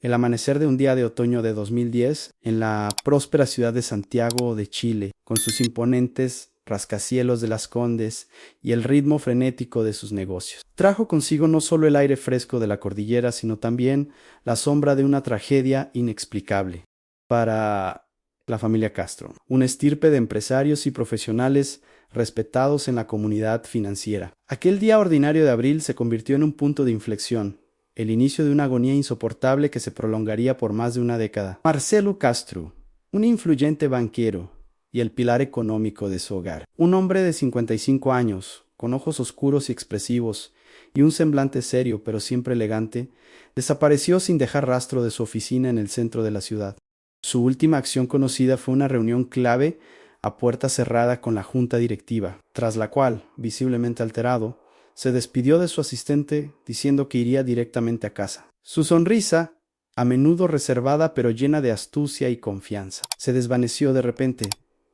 El amanecer de un día de otoño de 2010 en la próspera ciudad de Santiago de Chile, con sus imponentes rascacielos de Las Condes y el ritmo frenético de sus negocios. Trajo consigo no solo el aire fresco de la cordillera, sino también la sombra de una tragedia inexplicable para la familia Castro, una estirpe de empresarios y profesionales respetados en la comunidad financiera. Aquel día ordinario de abril se convirtió en un punto de inflexión, el inicio de una agonía insoportable que se prolongaría por más de una década. Marcelo Castro, un influyente banquero y el pilar económico de su hogar. Un hombre de 55 años, con ojos oscuros y expresivos, y un semblante serio pero siempre elegante, desapareció sin dejar rastro de su oficina en el centro de la ciudad. Su última acción conocida fue una reunión clave a puerta cerrada con la junta directiva, tras la cual, visiblemente alterado, se despidió de su asistente diciendo que iría directamente a casa. Su sonrisa, a menudo reservada pero llena de astucia y confianza, se desvaneció de repente,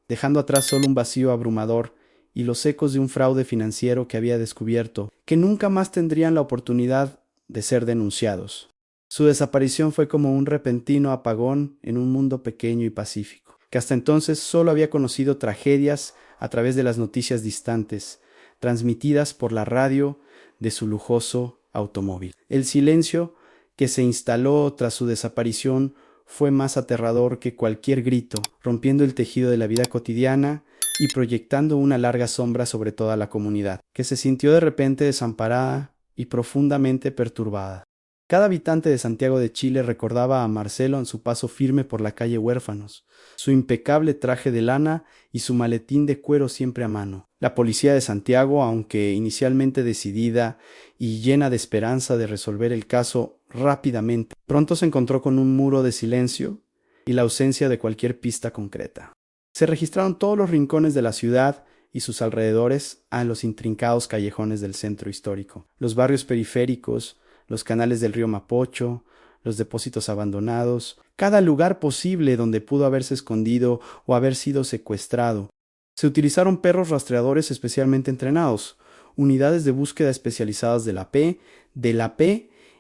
dejando atrás solo un vacío abrumador y los ecos de un fraude financiero que había descubierto, que nunca más tendrían la oportunidad de ser denunciados. Su desaparición fue como un repentino apagón en un mundo pequeño y pacífico, que hasta entonces solo había conocido tragedias a través de las noticias distantes, transmitidas por la radio de su lujoso automóvil. El silencio que se instaló tras su desaparición fue más aterrador que cualquier grito, rompiendo el tejido de la vida cotidiana y proyectando una larga sombra sobre toda la comunidad, que se sintió de repente desamparada y profundamente perturbada. Cada habitante de Santiago de Chile recordaba a Marcelo en su paso firme por la calle Huérfanos, su impecable traje de lana y su maletín de cuero siempre a mano. La policía de Santiago, aunque inicialmente decidida y llena de esperanza de resolver el caso rápidamente, pronto se encontró con un muro de silencio y la ausencia de cualquier pista concreta. Se registraron todos los rincones de la ciudad y sus alrededores a los intrincados callejones del centro histórico, los barrios periféricos, los canales del río Mapocho, los depósitos abandonados, cada lugar posible donde pudo haberse escondido o haber sido secuestrado. Se utilizaron perros rastreadores especialmente entrenados, unidades de búsqueda especializadas de la P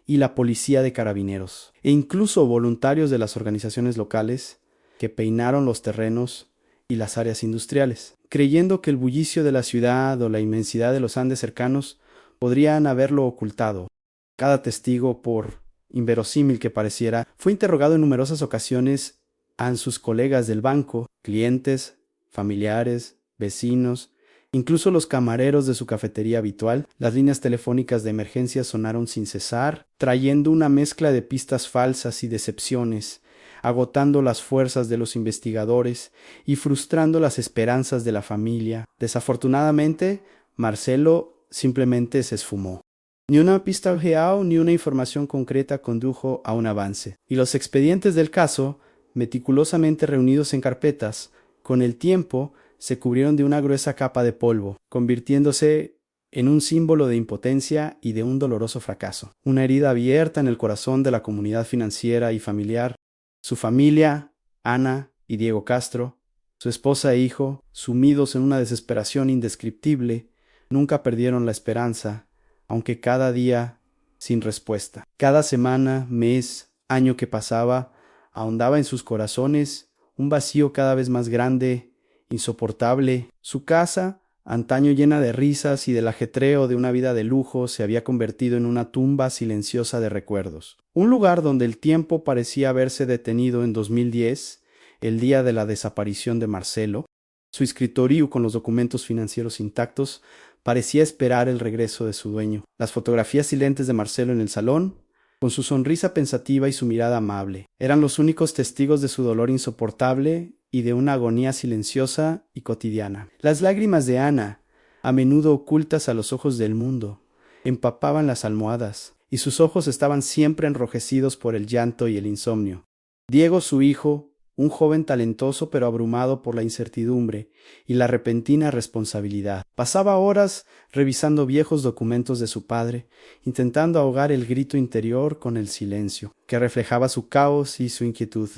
y la Policía de Carabineros, e incluso voluntarios de las organizaciones locales que peinaron los terrenos y las áreas industriales, creyendo que el bullicio de la ciudad o la inmensidad de los Andes cercanos podrían haberlo ocultado. Cada testigo, por inverosímil que pareciera, fue interrogado en numerosas ocasiones a sus colegas del banco, clientes, familiares, vecinos, incluso los camareros de su cafetería habitual. Las líneas telefónicas de emergencia sonaron sin cesar, trayendo una mezcla de pistas falsas y decepciones, agotando las fuerzas de los investigadores y frustrando las esperanzas de la familia. Desafortunadamente, Marcelo simplemente se esfumó. Ni una pista real ni una información concreta condujo a un avance, y los expedientes del caso, meticulosamente reunidos en carpetas, con el tiempo se cubrieron de una gruesa capa de polvo, convirtiéndose en un símbolo de impotencia y de un doloroso fracaso, una herida abierta en el corazón de la comunidad financiera y familiar. Su familia, Ana y Diego Castro, su esposa e hijo, sumidos en una desesperación indescriptible, nunca perdieron la esperanza, aunque cada día sin respuesta. Cada semana, mes, año que pasaba, ahondaba en sus corazones un vacío cada vez más grande, insoportable. Su casa, antaño llena de risas y del ajetreo de una vida de lujo, se había convertido en una tumba silenciosa de recuerdos. Un lugar donde el tiempo parecía haberse detenido en 2010, el día de la desaparición de Marcelo. Su escritorio con los documentos financieros intactos parecía esperar el regreso de su dueño. Las fotografías silentes de Marcelo en el salón, con su sonrisa pensativa y su mirada amable, eran los únicos testigos de su dolor insoportable y de una agonía silenciosa y cotidiana. Las lágrimas de Ana, a menudo ocultas a los ojos del mundo, empapaban las almohadas, y sus ojos estaban siempre enrojecidos por el llanto y el insomnio. Diego, su hijo, un joven talentoso pero abrumado por la incertidumbre y la repentina responsabilidad, pasaba horas revisando viejos documentos de su padre, intentando ahogar el grito interior con el silencio, que reflejaba su caos y su inquietud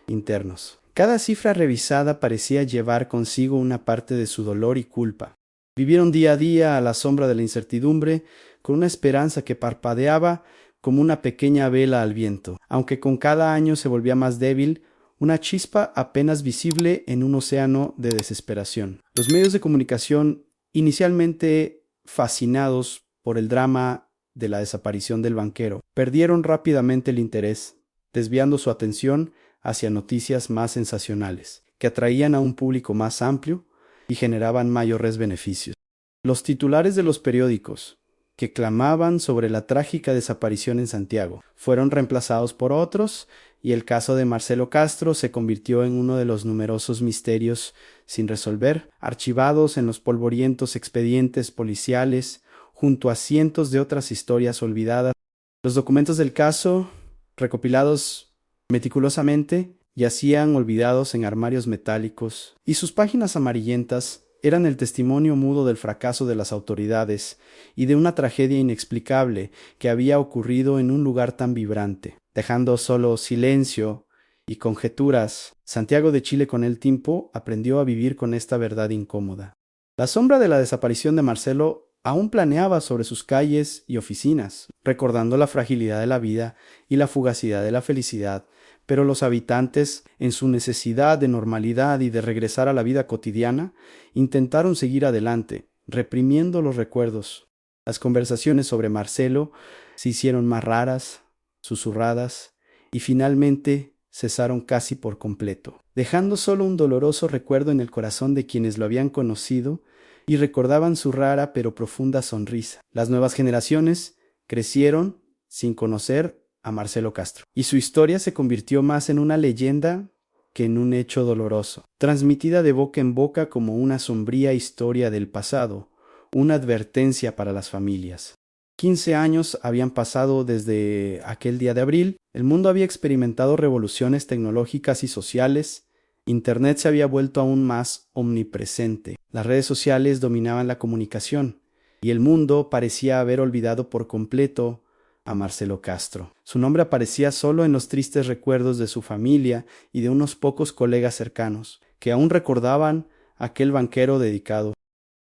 internos. Cada cifra revisada parecía llevar consigo una parte de su dolor y culpa. Vivieron día a día a la sombra de la incertidumbre, con una esperanza que parpadeaba como una pequeña vela al viento, aunque con cada año se volvía más débil, una chispa apenas visible en un océano de desesperación. Los medios de comunicación, inicialmente fascinados por el drama de la desaparición del banquero, perdieron rápidamente el interés, desviando su atención hacia noticias más sensacionales, que atraían a un público más amplio y generaban mayores beneficios. Los titulares de los periódicos, que clamaban sobre la trágica desaparición en Santiago, fueron reemplazados por otros, y el caso de Marcelo Castro se convirtió en uno de los numerosos misterios sin resolver, archivados en los polvorientos expedientes policiales, junto a cientos de otras historias olvidadas. Los documentos del caso, recopilados meticulosamente, yacían olvidados en armarios metálicos, y sus páginas amarillentas eran el testimonio mudo del fracaso de las autoridades y de una tragedia inexplicable que había ocurrido en un lugar tan vibrante, dejando solo silencio y conjeturas. Santiago de Chile con el tiempo aprendió a vivir con esta verdad incómoda. La sombra de la desaparición de Marcelo aún planeaba sobre sus calles y oficinas, recordando la fragilidad de la vida y la fugacidad de la felicidad, pero los habitantes, en su necesidad de normalidad y de regresar a la vida cotidiana, intentaron seguir adelante, reprimiendo los recuerdos. Las conversaciones sobre Marcelo se hicieron más raras, susurradas, y finalmente cesaron casi por completo, dejando solo un doloroso recuerdo en el corazón de quienes lo habían conocido y recordaban su rara pero profunda sonrisa. Las nuevas generaciones crecieron sin conocer a Marcelo Castro, y su historia se convirtió más en una leyenda que en un hecho doloroso, transmitida de boca en boca como una sombría historia del pasado, una advertencia para las familias. 15 años habían pasado desde aquel día de abril, el mundo había experimentado revoluciones tecnológicas y sociales, Internet se había vuelto aún más omnipresente, las redes sociales dominaban la comunicación, y el mundo parecía haber olvidado por completo a Marcelo Castro. Su nombre aparecía solo en los tristes recuerdos de su familia y de unos pocos colegas cercanos, que aún recordaban a aquel banquero dedicado.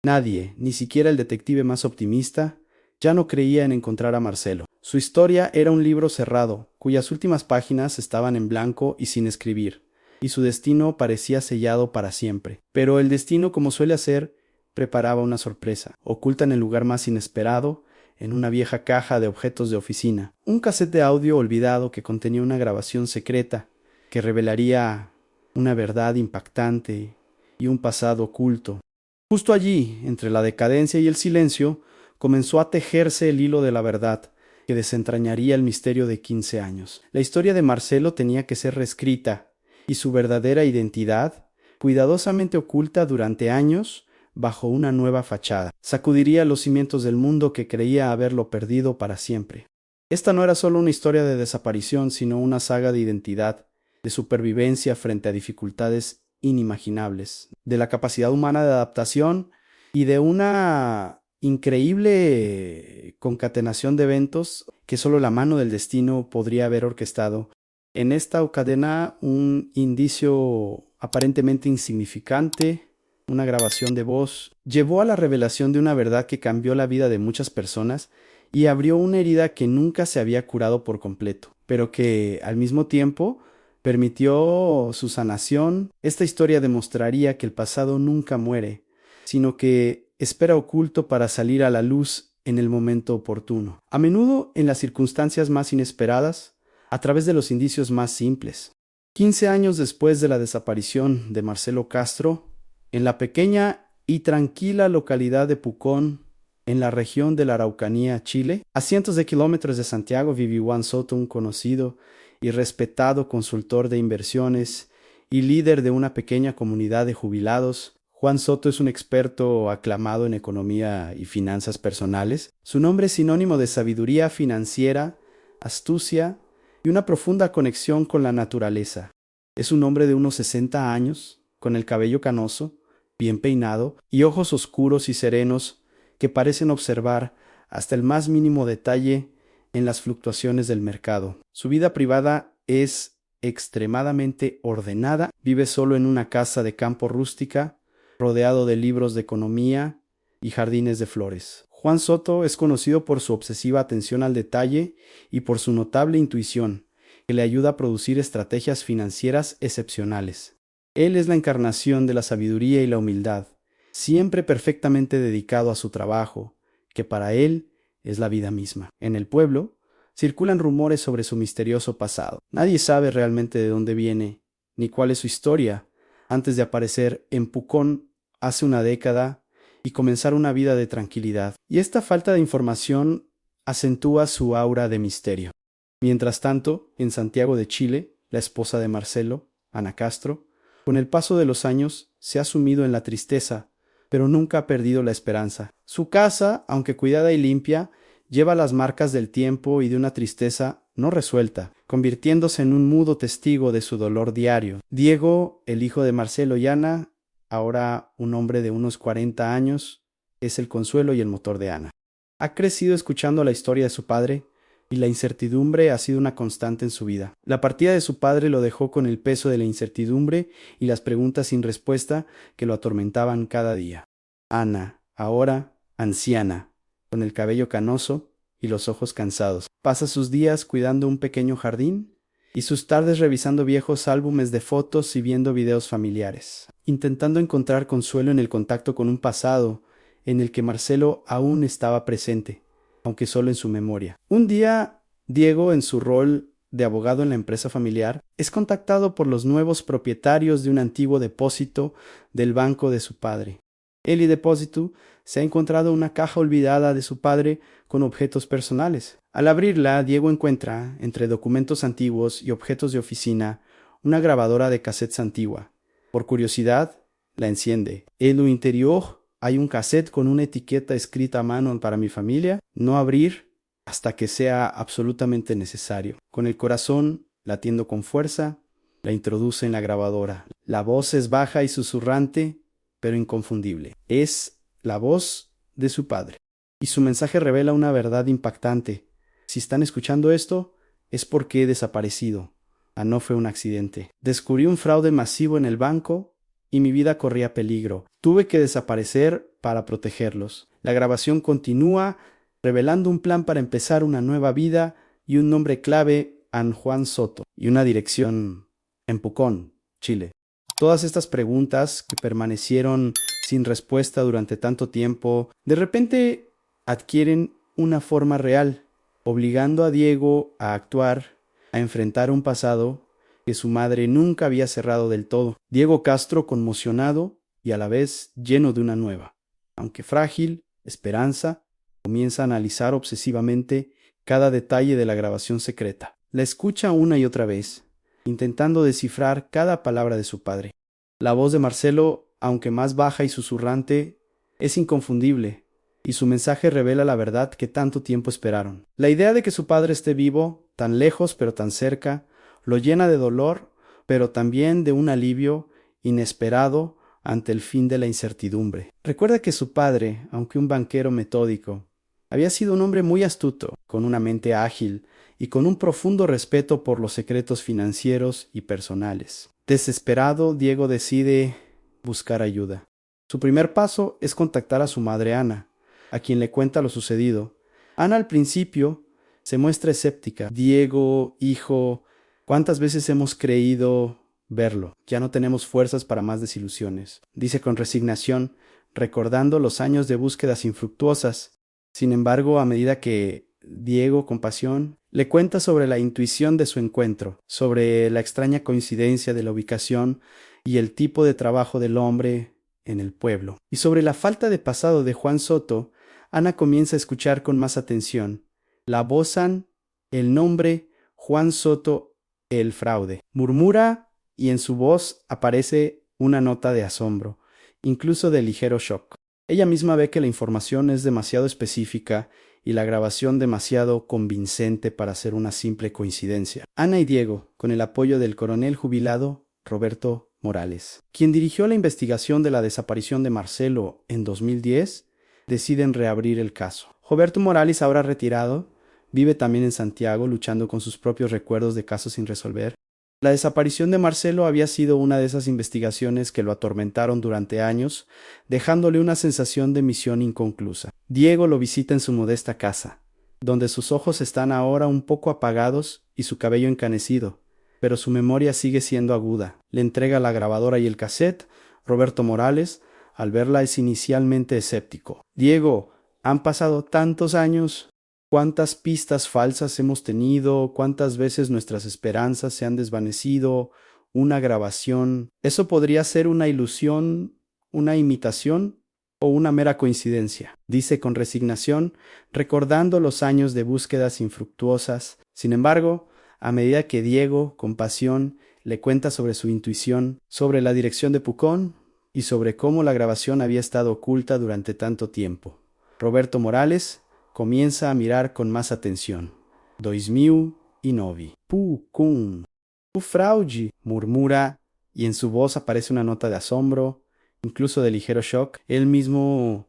Nadie, ni siquiera el detective más optimista, ya no creía en encontrar a Marcelo. Su historia era un libro cerrado, cuyas últimas páginas estaban en blanco y sin escribir, y su destino parecía sellado para siempre. Pero el destino, como suele hacer, preparaba una sorpresa, oculta en el lugar más inesperado, en una vieja caja de objetos de oficina, un casete de audio olvidado que contenía una grabación secreta que revelaría una verdad impactante y un pasado oculto. Justo allí, entre la decadencia y el silencio, comenzó a tejerse el hilo de la verdad que desentrañaría el misterio de 15 años. La historia de Marcelo tenía que ser reescrita y su verdadera identidad, cuidadosamente oculta durante años, bajo una nueva fachada. Sacudiría los cimientos del mundo que creía haberlo perdido para siempre. Esta no era solo una historia de desaparición, sino una saga de identidad, de supervivencia frente a dificultades inimaginables, de la capacidad humana de adaptación y de una increíble concatenación de eventos que solo la mano del destino podría haber orquestado. En esta cadena, un indicio aparentemente insignificante, una grabación de voz, llevó a la revelación de una verdad que cambió la vida de muchas personas y abrió una herida que nunca se había curado por completo, pero que, al mismo tiempo, permitió su sanación. Esta historia demostraría que el pasado nunca muere, sino que espera oculto para salir a la luz en el momento oportuno. A menudo en las circunstancias más inesperadas, a través de los indicios más simples. 15 años después de la desaparición de Marcelo Castro, en la pequeña y tranquila localidad de Pucón, en la región de la Araucanía, Chile, a cientos de kilómetros de Santiago, vive Juan Soto, un conocido y respetado consultor de inversiones y líder de una pequeña comunidad de jubilados. Juan Soto es un experto aclamado en economía y finanzas personales. Su nombre es sinónimo de sabiduría financiera, astucia y una profunda conexión con la naturaleza. Es un hombre de unos 60 años, con el cabello canoso, bien peinado y ojos oscuros y serenos que parecen observar hasta el más mínimo detalle en las fluctuaciones del mercado. Su vida privada es extremadamente ordenada, vive solo en una casa de campo rústica, rodeado de libros de economía y jardines de flores. Juan Soto es conocido por su obsesiva atención al detalle y por su notable intuición, que le ayuda a producir estrategias financieras excepcionales. Él es la encarnación de la sabiduría y la humildad, siempre perfectamente dedicado a su trabajo, que para él es la vida misma. En el pueblo circulan rumores sobre su misterioso pasado. Nadie sabe realmente de dónde viene, ni cuál es su historia, antes de aparecer en Pucón hace una década y comenzar una vida de tranquilidad. Y esta falta de información acentúa su aura de misterio. Mientras tanto, en Santiago de Chile, la esposa de Marcelo, Ana Castro, con el paso de los años se ha sumido en la tristeza, pero nunca ha perdido la esperanza. Su casa, aunque cuidada y limpia, lleva las marcas del tiempo y de una tristeza no resuelta, convirtiéndose en un mudo testigo de su dolor diario. Diego, el hijo de Marcelo y Ana, ahora un hombre de unos 40 años, es el consuelo y el motor de Ana. Ha crecido escuchando la historia de su padre, y la incertidumbre ha sido una constante en su vida. La partida de su padre lo dejó con el peso de la incertidumbre y las preguntas sin respuesta que lo atormentaban cada día. Ana, ahora anciana, con el cabello canoso y los ojos cansados, pasa sus días cuidando un pequeño jardín y sus tardes revisando viejos álbumes de fotos y viendo videos familiares, intentando encontrar consuelo en el contacto con un pasado en el que Marcelo aún estaba presente, aunque solo en su memoria. Un día, Diego, en su rol de abogado en la empresa familiar, es contactado por los nuevos propietarios de un antiguo depósito del banco de su padre. El depósito se ha encontrado una caja olvidada de su padre con objetos personales. Al abrirla, Diego encuentra, entre documentos antiguos y objetos de oficina, una grabadora de cassettes antigua. Por curiosidad, la enciende. En lo interior hay un cassette con una etiqueta escrita a mano para mi familia: no abrir hasta que sea absolutamente necesario. Con el corazón latiendo con fuerza, la introduce en la grabadora. La voz es baja y susurrante, pero inconfundible. Es la voz de su padre. Y su mensaje revela una verdad impactante. Si están escuchando esto, es porque he desaparecido. No fue un accidente. Descubrí un fraude masivo en el banco y mi vida corría peligro. Tuve que desaparecer para protegerlos. La grabación continúa, revelando un plan para empezar una nueva vida y un nombre clave: Juan Soto, y una dirección en Pucón, Chile. Todas estas preguntas que permanecieron sin respuesta durante tanto tiempo, de repente adquieren una forma real, obligando a Diego a actuar, a enfrentar un pasado que su madre nunca había cerrado del todo. Diego Castro, conmocionado y a la vez lleno de una nueva, aunque frágil, esperanza, comienza a analizar obsesivamente cada detalle de la grabación secreta. La escucha una y otra vez, intentando descifrar cada palabra de su padre. La voz de Marcelo, aunque más baja y susurrante, es inconfundible, y su mensaje revela la verdad que tanto tiempo esperaron. La idea de que su padre esté vivo, tan lejos pero tan cerca, lo llena de dolor, pero también de un alivio inesperado ante el fin de la incertidumbre. Recuerda que su padre, aunque un banquero metódico, había sido un hombre muy astuto, con una mente ágil y con un profundo respeto por los secretos financieros y personales. Desesperado, Diego decide buscar ayuda. Su primer paso es contactar a su madre Ana, a quien le cuenta lo sucedido. Ana al principio se muestra escéptica. Diego, hijo, ¿cuántas veces hemos creído verlo? Ya no tenemos fuerzas para más desilusiones, dice con resignación, recordando los años de búsquedas infructuosas. Sin embargo, a medida que Diego, con pasión, le cuenta sobre la intuición de su encuentro, sobre la extraña coincidencia de la ubicación y el tipo de trabajo del hombre en el pueblo, y sobre la falta de pasado de Juan Soto, Ana comienza a escuchar con más atención. La vozan el nombre Juan Soto, el fraude. Murmura y en su voz aparece una nota de asombro, incluso de ligero shock. Ella misma ve que la información es demasiado específica y la grabación demasiado convincente para ser una simple coincidencia. Ana y Diego, con el apoyo del coronel jubilado Roberto Morales, quien dirigió la investigación de la desaparición de Marcelo en 2010, deciden reabrir el caso. Roberto Morales, ahora retirado, vive también en Santiago luchando con sus propios recuerdos de casos sin resolver. La desaparición de Marcelo había sido una de esas investigaciones que lo atormentaron durante años, dejándole una sensación de misión inconclusa. Diego lo visita en su modesta casa, donde sus ojos están ahora un poco apagados y su cabello encanecido, pero su memoria sigue siendo aguda. Le entrega la grabadora y el cassette. Roberto Morales, al verla, es inicialmente escéptico. Diego, han pasado tantos años. ¿Cuántas pistas falsas hemos tenido? ¿Cuántas veces nuestras esperanzas se han desvanecido? Una grabación. ¿Eso podría ser una ilusión, una imitación o una mera coincidencia? Dice con resignación, recordando los años de búsquedas infructuosas. Sin embargo, a medida que Diego, con pasión, le cuenta sobre su intuición, sobre la dirección de Pucón y sobre cómo la grabación había estado oculta durante tanto tiempo, Roberto Morales comienza a mirar con más atención. 2009. Pucón. Fraude, murmura, y en su voz aparece una nota de asombro, incluso de ligero shock. Él mismo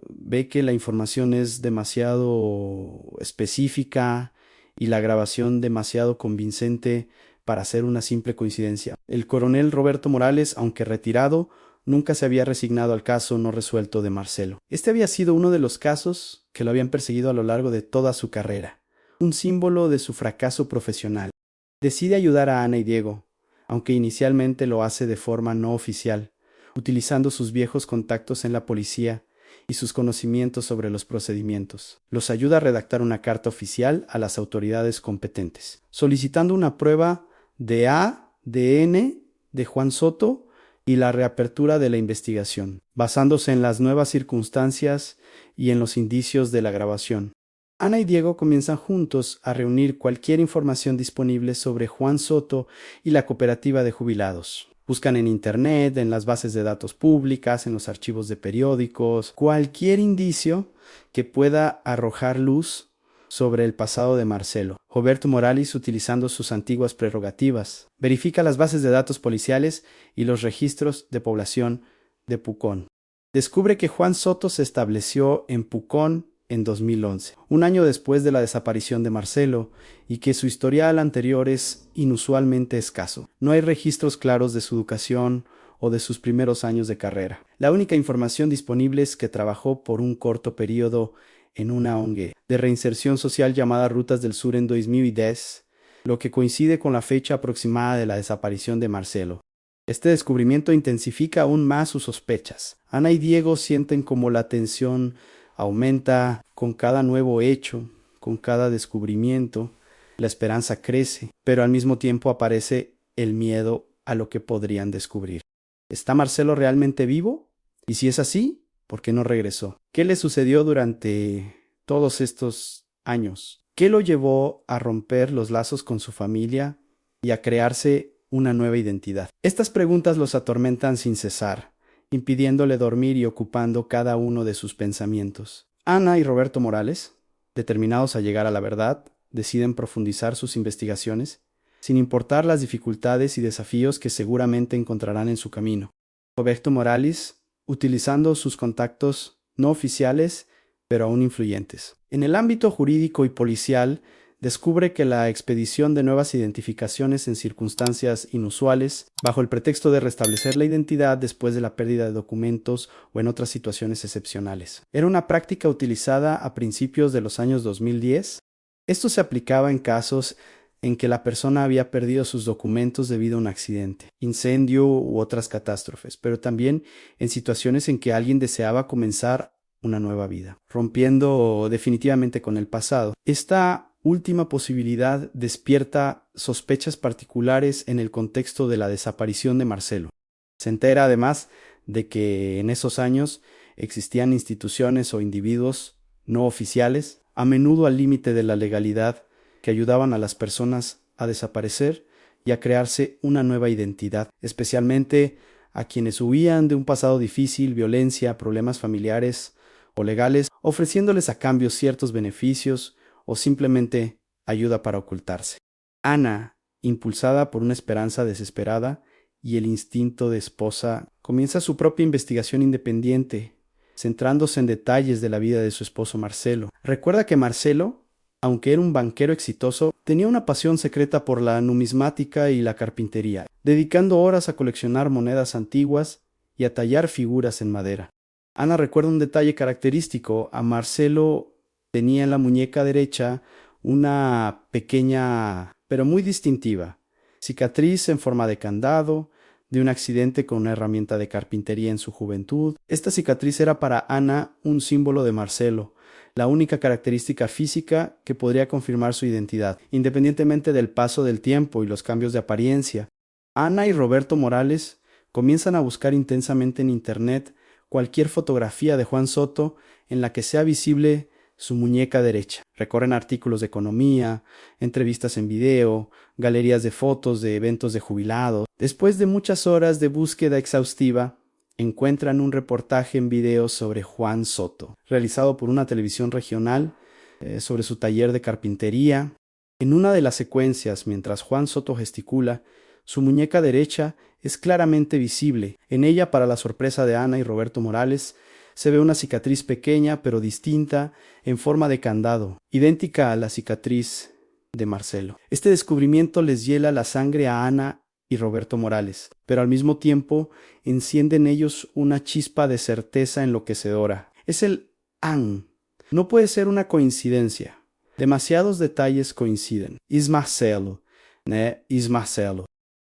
ve que la información es demasiado específica y la grabación demasiado convincente para ser una simple coincidencia. El coronel Roberto Morales, aunque retirado, nunca se había resignado al caso no resuelto de Marcelo. Este había sido uno de los casos que lo habían perseguido a lo largo de toda su carrera, un símbolo de su fracaso profesional. Decide ayudar a Ana y Diego, aunque inicialmente lo hace de forma no oficial, utilizando sus viejos contactos en la policía y sus conocimientos sobre los procedimientos. Los ayuda a redactar una carta oficial a las autoridades competentes, solicitando una prueba de ADN de Juan Soto y la reapertura de la investigación, basándose en las nuevas circunstancias y en los indicios de la grabación. Ana y Diego comienzan juntos a reunir cualquier información disponible sobre Juan Soto y la cooperativa de jubilados. Buscan en Internet, en las bases de datos públicas, en los archivos de periódicos, cualquier indicio que pueda arrojar luz sobre el pasado de Marcelo. Roberto Morales, utilizando sus antiguas prerrogativas, verifica las bases de datos policiales y los registros de población de Pucón. Descubre que Juan Soto se estableció en Pucón en 2011, un año después de la desaparición de Marcelo, y que su historial anterior es inusualmente escaso. No hay registros claros de su educación o de sus primeros años de carrera. La única información disponible es que trabajó por un corto periodo en una ONG de reinserción social llamada Rutas del Sur en 2010, lo que coincide con la fecha aproximada de la desaparición de Marcelo. Este descubrimiento intensifica aún más sus sospechas. Ana y Diego sienten como la tensión aumenta con cada nuevo hecho, con cada descubrimiento. La esperanza crece, pero al mismo tiempo aparece el miedo a lo que podrían descubrir. ¿Está Marcelo realmente vivo? Y si es así, ¿por qué no regresó? ¿Qué le sucedió durante todos estos años? ¿Qué lo llevó a romper los lazos con su familia y a crearse una nueva identidad? Estas preguntas los atormentan sin cesar, impidiéndole dormir y ocupando cada uno de sus pensamientos. Ana y Roberto Morales, determinados a llegar a la verdad, deciden profundizar sus investigaciones, sin importar las dificultades y desafíos que seguramente encontrarán en su camino. Roberto Morales, utilizando sus contactos no oficiales, pero aún influyentes. En el ámbito jurídico y policial, descubre que la expedición de nuevas identificaciones en circunstancias inusuales, bajo el pretexto de restablecer la identidad después de la pérdida de documentos o en otras situaciones excepcionales, era una práctica utilizada a principios de los años 2010. Esto se aplicaba en casos en que la persona había perdido sus documentos debido a un accidente, incendio u otras catástrofes, pero también en situaciones en que alguien deseaba comenzar una nueva vida, rompiendo definitivamente con el pasado. Esta última posibilidad despierta sospechas particulares en el contexto de la desaparición de Marcelo. Se entera además de que en esos años existían instituciones o individuos no oficiales, a menudo al límite de la legalidad, que ayudaban a las personas a desaparecer y a crearse una nueva identidad, especialmente a quienes huían de un pasado difícil, violencia, problemas familiares o legales, ofreciéndoles a cambio ciertos beneficios o simplemente ayuda para ocultarse. Ana, impulsada por una esperanza desesperada y el instinto de esposa, comienza su propia investigación independiente, centrándose en detalles de la vida de su esposo Marcelo. Recuerda que Marcelo Aunque era un banquero exitoso, tenía una pasión secreta por la numismática y la carpintería, dedicando horas a coleccionar monedas antiguas y a tallar figuras en madera. Ana recuerda un detalle característico. A Marcelo tenía en la muñeca derecha una pequeña, pero muy distintiva, cicatriz en forma de candado, de un accidente con una herramienta de carpintería en su juventud. Esta cicatriz era para Ana un símbolo de Marcelo, la única característica física que podría confirmar su identidad, independientemente del paso del tiempo y los cambios de apariencia. Ana y Roberto Morales comienzan a buscar intensamente en Internet cualquier fotografía de Juan Soto en la que sea visible su muñeca derecha. Recorren artículos de economía, entrevistas en video, galerías de fotos de eventos de jubilados. Después de muchas horas de búsqueda exhaustiva, encuentran un reportaje en video sobre Juan Soto, realizado por una televisión regional, sobre su taller de carpintería. En una de las secuencias, mientras Juan Soto gesticula, su muñeca derecha es claramente visible. En ella, para la sorpresa de Ana y Roberto Morales, se ve una cicatriz pequeña pero distinta en forma de candado, idéntica a la cicatriz de Marcelo. Este descubrimiento les hiela la sangre a Ana y Roberto Morales, pero al mismo tiempo enciende en ellos una chispa de certeza enloquecedora. Es el AN. No puede ser una coincidencia. Demasiados detalles coinciden. Es Marcelo, né? Es Marcelo.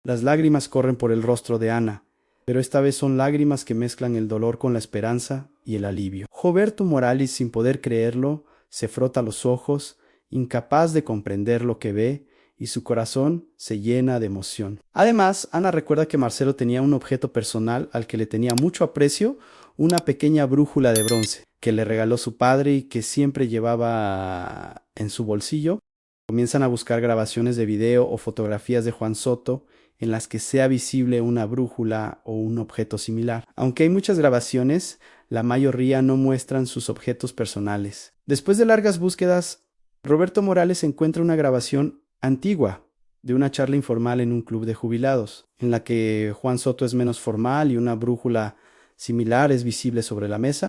Las lágrimas corren por el rostro de Ana, pero esta vez son lágrimas que mezclan el dolor con la esperanza y el alivio. Roberto Morales, sin poder creerlo, se frota los ojos, incapaz de comprender lo que ve, y su corazón se llena de emoción. Además, Ana recuerda que Marcelo tenía un objeto personal al que le tenía mucho aprecio, una pequeña brújula de bronce que le regaló su padre y que siempre llevaba en su bolsillo. Comienzan a buscar grabaciones de video o fotografías de Juan Soto en las que sea visible una brújula o un objeto similar. Aunque hay muchas grabaciones, la mayoría no muestran sus objetos personales. Después de largas búsquedas, Roberto Morales encuentra una grabación antigua de una charla informal en un club de jubilados, en la que Juan Soto es menos formal y una brújula similar es visible sobre la mesa.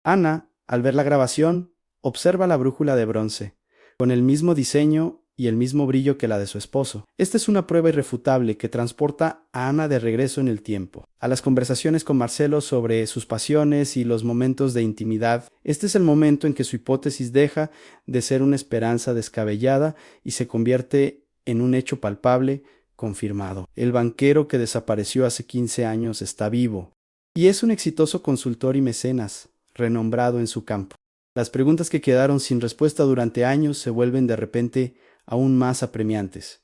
Ana, al ver la grabación, observa la brújula de bronce, con el mismo diseño y el mismo brillo que la de su esposo. Esta es una prueba irrefutable que transporta a Ana de regreso en el tiempo, a las conversaciones con Marcelo sobre sus pasiones y los momentos de intimidad. Este es el momento en que su hipótesis deja de ser una esperanza descabellada y se convierte en un hecho palpable, confirmado. El banquero que desapareció hace 15 años está vivo y es un exitoso consultor y mecenas, renombrado en su campo. Las preguntas que quedaron sin respuesta durante años se vuelven de repente aún más apremiantes.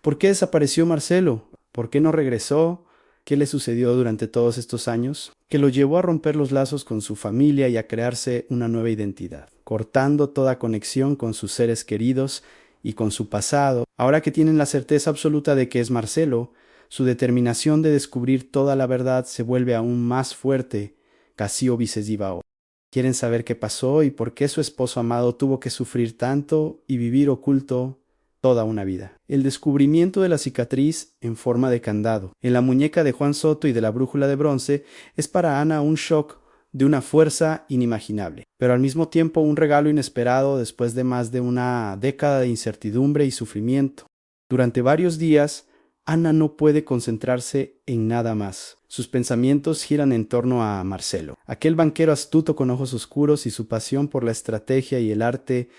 ¿Por qué desapareció Marcelo? ¿Por qué no regresó? ¿Qué le sucedió durante todos estos años? Que lo llevó a romper los lazos con su familia y a crearse una nueva identidad, cortando toda conexión con sus seres queridos y con su pasado. Ahora que tienen la certeza absoluta de que es Marcelo, su determinación de descubrir toda la verdad se vuelve aún más fuerte, casi obsesiva. Quieren saber qué pasó y por qué su esposo amado tuvo que sufrir tanto y vivir oculto toda una vida. El descubrimiento de la cicatriz en forma de candado en la muñeca de Juan Soto y de la brújula de bronce es para Ana un shock de una fuerza inimaginable, pero al mismo tiempo un regalo inesperado después de más de una década de incertidumbre y sufrimiento. Durante varios días, Ana no puede concentrarse en nada más. Sus pensamientos giran en torno a Marcelo, aquel banquero astuto con ojos oscuros y su pasión por la estrategia y el arte,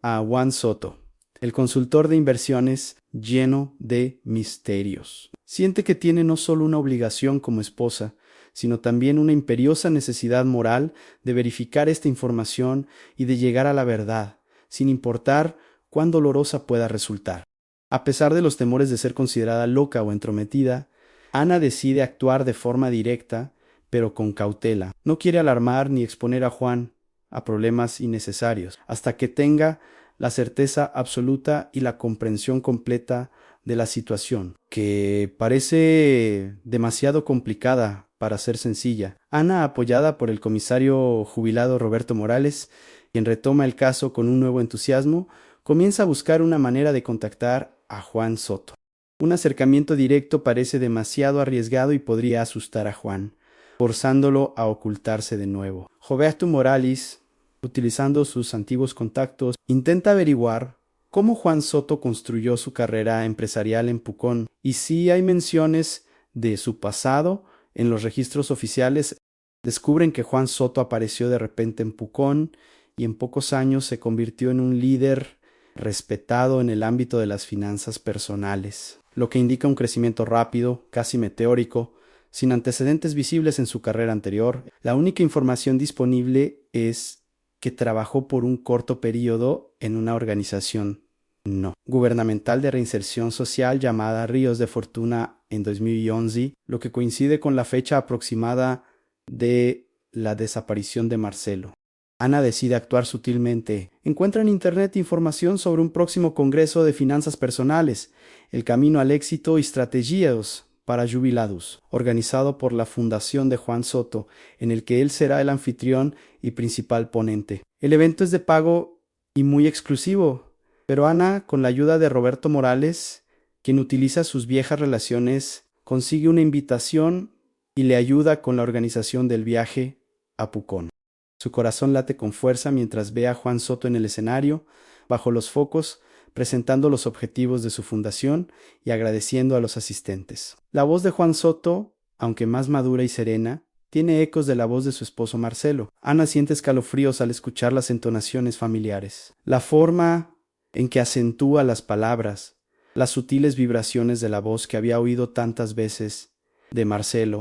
a Juan Soto, el consultor de inversiones lleno de misterios. Siente que tiene no solo una obligación como esposa, sino también una imperiosa necesidad moral de verificar esta información y de llegar a la verdad, sin importar cuán dolorosa pueda resultar. A pesar de los temores de ser considerada loca o entrometida, Ana decide actuar de forma directa, pero con cautela. No quiere alarmar ni exponer a Juan a problemas innecesarios, hasta que tenga la certeza absoluta y la comprensión completa de la situación, que parece demasiado complicada para ser sencilla. Ana, apoyada por el comisario jubilado Roberto Morales, quien retoma el caso con un nuevo entusiasmo, comienza a buscar una manera de contactar a Juan Soto. Un acercamiento directo parece demasiado arriesgado y podría asustar a Juan, forzándolo a ocultarse de nuevo. Roberto Morales Utilizando sus antiguos contactos, intenta averiguar cómo Juan Soto construyó su carrera empresarial en Pucón y si hay menciones de su pasado en los registros oficiales. Descubren que Juan Soto apareció de repente en Pucón y en pocos años se convirtió en un líder respetado en el ámbito de las finanzas personales, lo que indica un crecimiento rápido, casi meteórico, sin antecedentes visibles en su carrera anterior. La única información disponible es que trabajó por un corto periodo en una organización no gubernamental de reinserción social llamada Ríos de Fortuna en 2011, lo que coincide con la fecha aproximada de la desaparición de Marcelo. Ana decide actuar sutilmente. Encuentra en Internet información sobre un próximo congreso de finanzas personales, el camino al éxito y estrategias para jubilados, organizado por la Fundación de Juan Soto, en el que él será el anfitrión y principal ponente. El evento es de pago y muy exclusivo, pero Ana, con la ayuda de Roberto Morales, quien utiliza sus viejas relaciones, consigue una invitación y le ayuda con la organización del viaje a Pucón. Su corazón late con fuerza mientras ve a Juan Soto en el escenario, bajo los focos, presentando los objetivos de su fundación y agradeciendo a los asistentes. La voz de Juan Soto, aunque más madura y serena, tiene ecos de la voz de su esposo Marcelo. Ana siente escalofríos al escuchar las entonaciones familiares. La forma en que acentúa las palabras, las sutiles vibraciones de la voz que había oído tantas veces de Marcelo.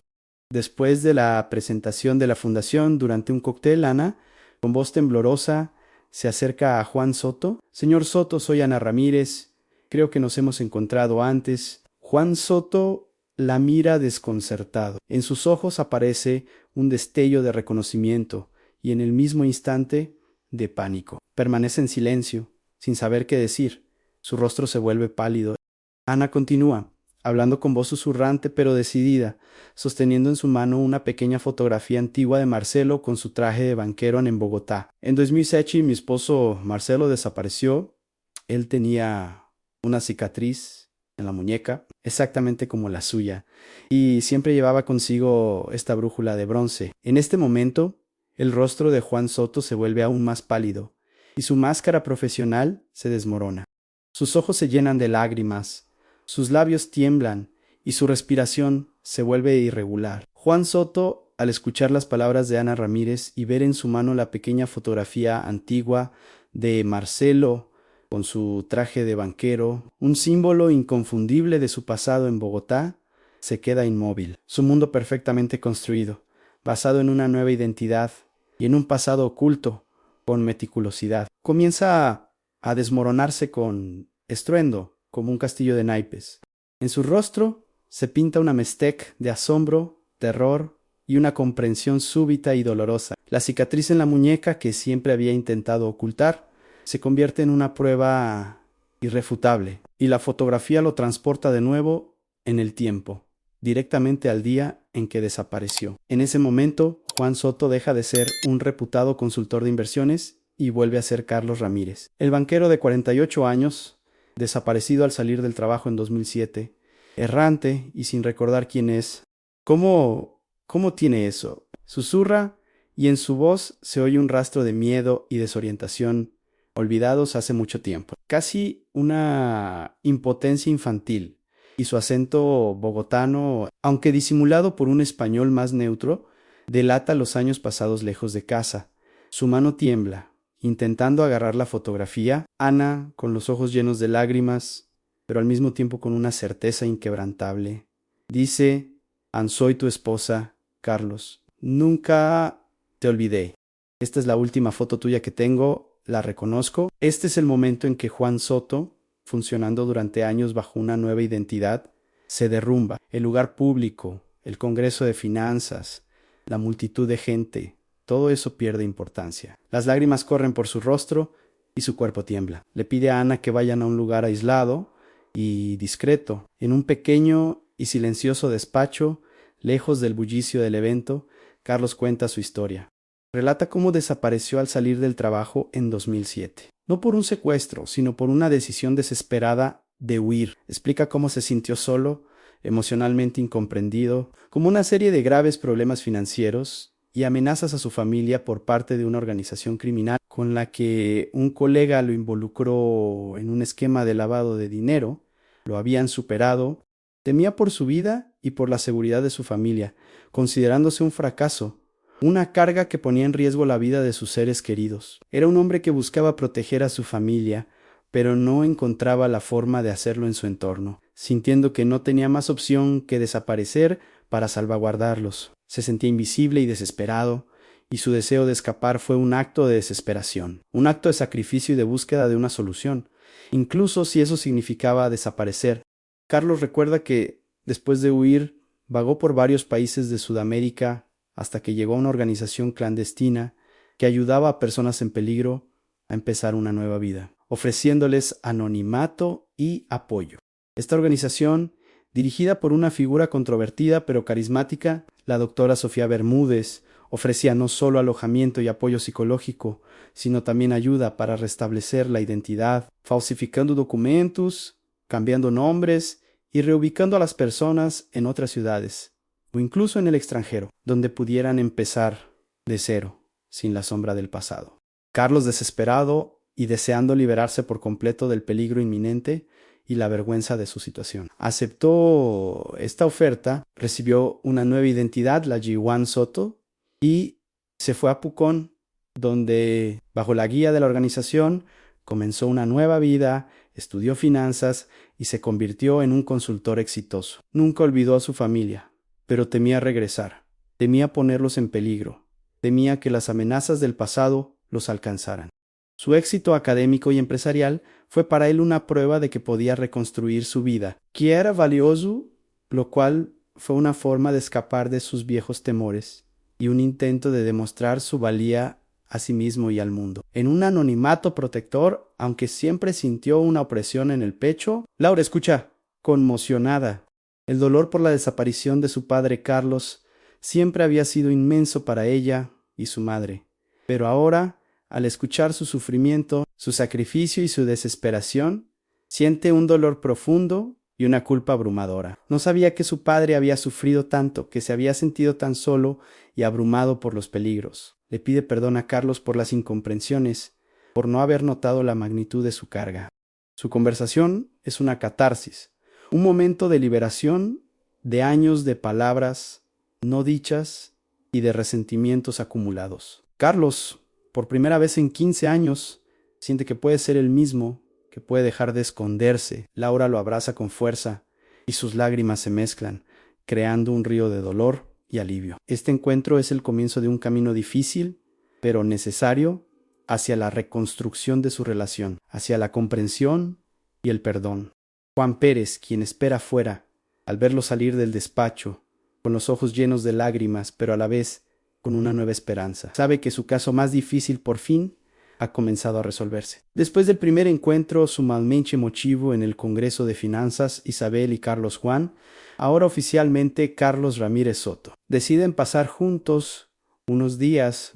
Después de la presentación de la fundación, durante un cóctel, Ana, con voz temblorosa, se acerca a Juan Soto. Señor Soto, soy Ana Ramírez. Creo que nos hemos encontrado antes. Juan Soto la mira desconcertado. En sus ojos aparece un destello de reconocimiento y en el mismo instante de pánico. Permanece en silencio, sin saber qué decir. Su rostro se vuelve pálido. Ana continúa, hablando con voz susurrante pero decidida, sosteniendo en su mano una pequeña fotografía antigua de Marcelo con su traje de banquero en Bogotá. En 2007 mi esposo Marcelo desapareció. Él tenía una cicatriz en la muñeca, exactamente como la suya, y siempre llevaba consigo esta brújula de bronce. En este momento, el rostro de Juan Soto se vuelve aún más pálido, y su máscara profesional se desmorona. Sus ojos se llenan de lágrimas, sus labios tiemblan y su respiración se vuelve irregular. Juan Soto, al escuchar las palabras de Ana Ramírez y ver en su mano la pequeña fotografía antigua de Marcelo con su traje de banquero, un símbolo inconfundible de su pasado en Bogotá, se queda inmóvil. Su mundo perfectamente construido, basado en una nueva identidad y en un pasado oculto, con meticulosidad, comienza a desmoronarse con estruendo, como un castillo de naipes. En su rostro se pinta una mestec de asombro, terror y una comprensión súbita y dolorosa. La cicatriz en la muñeca que siempre había intentado ocultar se convierte en una prueba irrefutable, y la fotografía lo transporta de nuevo en el tiempo, directamente al día en que desapareció. En ese momento, Juan Soto deja de ser un reputado consultor de inversiones y vuelve a ser Carlos Ramírez, el banquero de 48 años, desaparecido al salir del trabajo en 2007, errante y sin recordar quién es. ¿Cómo tiene eso? Susurra y en su voz se oye un rastro de miedo y desorientación, olvidados hace mucho tiempo. Casi una impotencia infantil, y su acento bogotano, aunque disimulado por un español más neutro, delata los años pasados lejos de casa. Su mano tiembla, intentando agarrar la fotografía. Ana, con los ojos llenos de lágrimas, pero al mismo tiempo con una certeza inquebrantable, dice: soy tu esposa, Carlos. Nunca te olvidé. Esta es la última foto tuya que tengo, la reconozco. Este es el momento en que Juan Soto, funcionando durante años bajo una nueva identidad, se derrumba. El lugar público, el Congreso de Finanzas, la multitud de gente, todo eso pierde importancia. Las lágrimas corren por su rostro y su cuerpo tiembla. Le pide a Ana que vayan a un lugar aislado y discreto, en un pequeño y silencioso despacho, lejos del bullicio del evento. Carlos cuenta su historia. Relata cómo desapareció al salir del trabajo en 2007. No por un secuestro, sino por una decisión desesperada de huir. Explica cómo se sintió solo, emocionalmente incomprendido, como una serie de graves problemas financieros y amenazas a su familia por parte de una organización criminal con la que un colega lo involucró en un esquema de lavado de dinero. Lo habían superado. Temía por su vida y por la seguridad de su familia, considerándose un fracaso, una carga que ponía en riesgo la vida de sus seres queridos. Era un hombre que buscaba proteger a su familia, pero no encontraba la forma de hacerlo en su entorno, sintiendo que no tenía más opción que desaparecer para salvaguardarlos. Se sentía invisible y desesperado, y su deseo de escapar fue un acto de desesperación, un acto de sacrificio y de búsqueda de una solución, incluso si eso significaba desaparecer. Carlos recuerda que, después de huir, vagó por varios países de Sudamérica hasta que llegó a una organización clandestina que ayudaba a personas en peligro a empezar una nueva vida, ofreciéndoles anonimato y apoyo. Esta organización, dirigida por una figura controvertida pero carismática, la doctora Sofía Bermúdez, ofrecía no solo alojamiento y apoyo psicológico, sino también ayuda para restablecer la identidad, falsificando documentos, cambiando nombres y reubicando a las personas en otras ciudades, o incluso en el extranjero, donde pudieran empezar de cero, sin la sombra del pasado. Carlos, desesperado y deseando liberarse por completo del peligro inminente y la vergüenza de su situación, aceptó esta oferta, recibió una nueva identidad, la Jiwan Soto, y se fue a Pucón, donde, bajo la guía de la organización, comenzó una nueva vida, estudió finanzas y se convirtió en un consultor exitoso. Nunca olvidó a su familia, pero temía regresar, temía ponerlos en peligro, temía que las amenazas del pasado los alcanzaran. Su éxito académico y empresarial fue para él una prueba de que podía reconstruir su vida, que era valioso, lo cual fue una forma de escapar de sus viejos temores y un intento de demostrar su valía a sí mismo y al mundo. En un anonimato protector, aunque siempre sintió una opresión en el pecho, Laura escucha, conmocionada. El dolor por la desaparición de su padre Carlos siempre había sido inmenso para ella y su madre, pero ahora, al escuchar su sufrimiento, su sacrificio y su desesperación, siente un dolor profundo y una culpa abrumadora. No sabía que su padre había sufrido tanto, que se había sentido tan solo y abrumado por los peligros. Le pide perdón a Carlos por las incomprensiones, por no haber notado la magnitud de su carga. Su conversación es una catarsis, un momento de liberación de años de palabras no dichas y de resentimientos acumulados. Carlos, por primera vez en 15 años, siente que puede ser el mismo, que puede dejar de esconderse. Laura lo abraza con fuerza y sus lágrimas se mezclan, creando un río de dolor y alivio. Este encuentro es el comienzo de un camino difícil, pero necesario, hacia la reconstrucción de su relación, hacia la comprensión y el perdón. Juan Pérez, quien espera fuera, al verlo salir del despacho, con los ojos llenos de lágrimas, pero a la vez con una nueva esperanza, sabe que su caso más difícil por fin ha comenzado a resolverse. Después del primer encuentro sumamente emotivo en el Congreso de Finanzas, Isabel y Carlos Juan, ahora oficialmente Carlos Ramírez Soto, deciden pasar juntos unos días.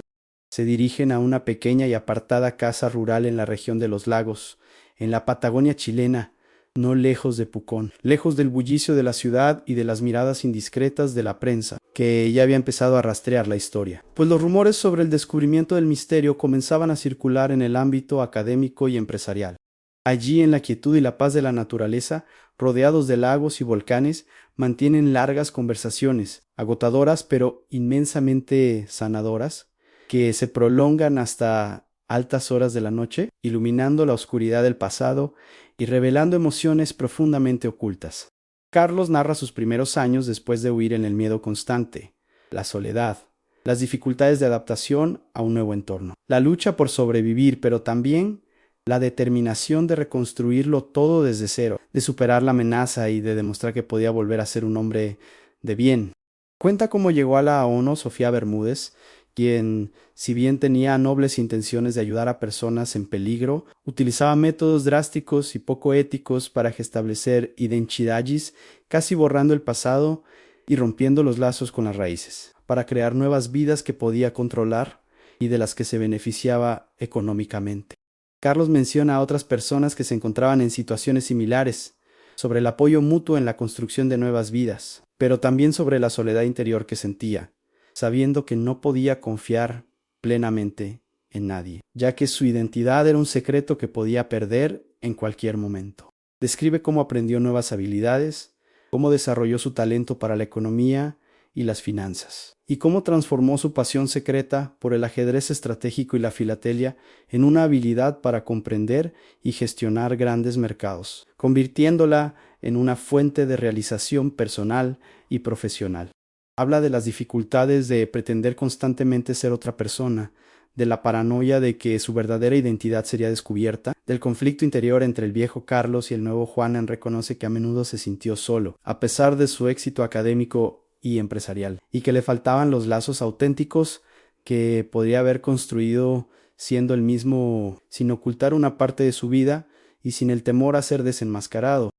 Se dirigen a una pequeña y apartada casa rural en la región de los lagos, en la Patagonia chilena, no lejos de Pucón, lejos del bullicio de la ciudad y de las miradas indiscretas de la prensa, que ya había empezado a rastrear la historia. Pues los rumores sobre el descubrimiento del misterio comenzaban a circular en el ámbito académico y empresarial. Allí, en la quietud y la paz de la naturaleza, rodeados de lagos y volcanes, mantienen largas conversaciones, agotadoras pero inmensamente sanadoras, que se prolongan hasta altas horas de la noche, iluminando la oscuridad del pasado y revelando emociones profundamente ocultas. Carlos narra sus primeros años después de huir en el miedo constante, la soledad, las dificultades de adaptación a un nuevo entorno, la lucha por sobrevivir, pero también la determinación de reconstruirlo todo desde cero, de superar la amenaza y de demostrar que podía volver a ser un hombre de bien. Cuenta cómo llegó a la ONU Sofía Bermúdez, quien, si bien tenía nobles intenciones de ayudar a personas en peligro, utilizaba métodos drásticos y poco éticos para restablecer identidades, casi borrando el pasado y rompiendo los lazos con las raíces, para crear nuevas vidas que podía controlar y de las que se beneficiaba económicamente. Carlos menciona a otras personas que se encontraban en situaciones similares, sobre el apoyo mutuo en la construcción de nuevas vidas, pero también sobre la soledad interior que sentía. sabiendo que no podía confiar plenamente en nadie, ya que su identidad era un secreto que podía perder en cualquier momento. Describe cómo aprendió nuevas habilidades, cómo desarrolló su talento para la economía y las finanzas, y cómo transformó su pasión secreta por el ajedrez estratégico y la filatelia en una habilidad para comprender y gestionar grandes mercados, convirtiéndola en una fuente de realización personal y profesional. Habla de las dificultades de pretender constantemente ser otra persona, de la paranoia de que su verdadera identidad sería descubierta, del conflicto interior entre el viejo Carlos y el nuevo Juan. Reconoce que a menudo se sintió solo, a pesar de su éxito académico y empresarial, y que le faltaban los lazos auténticos que podría haber construido siendo el mismo, sin ocultar una parte de su vida y sin el temor a ser desenmascarado.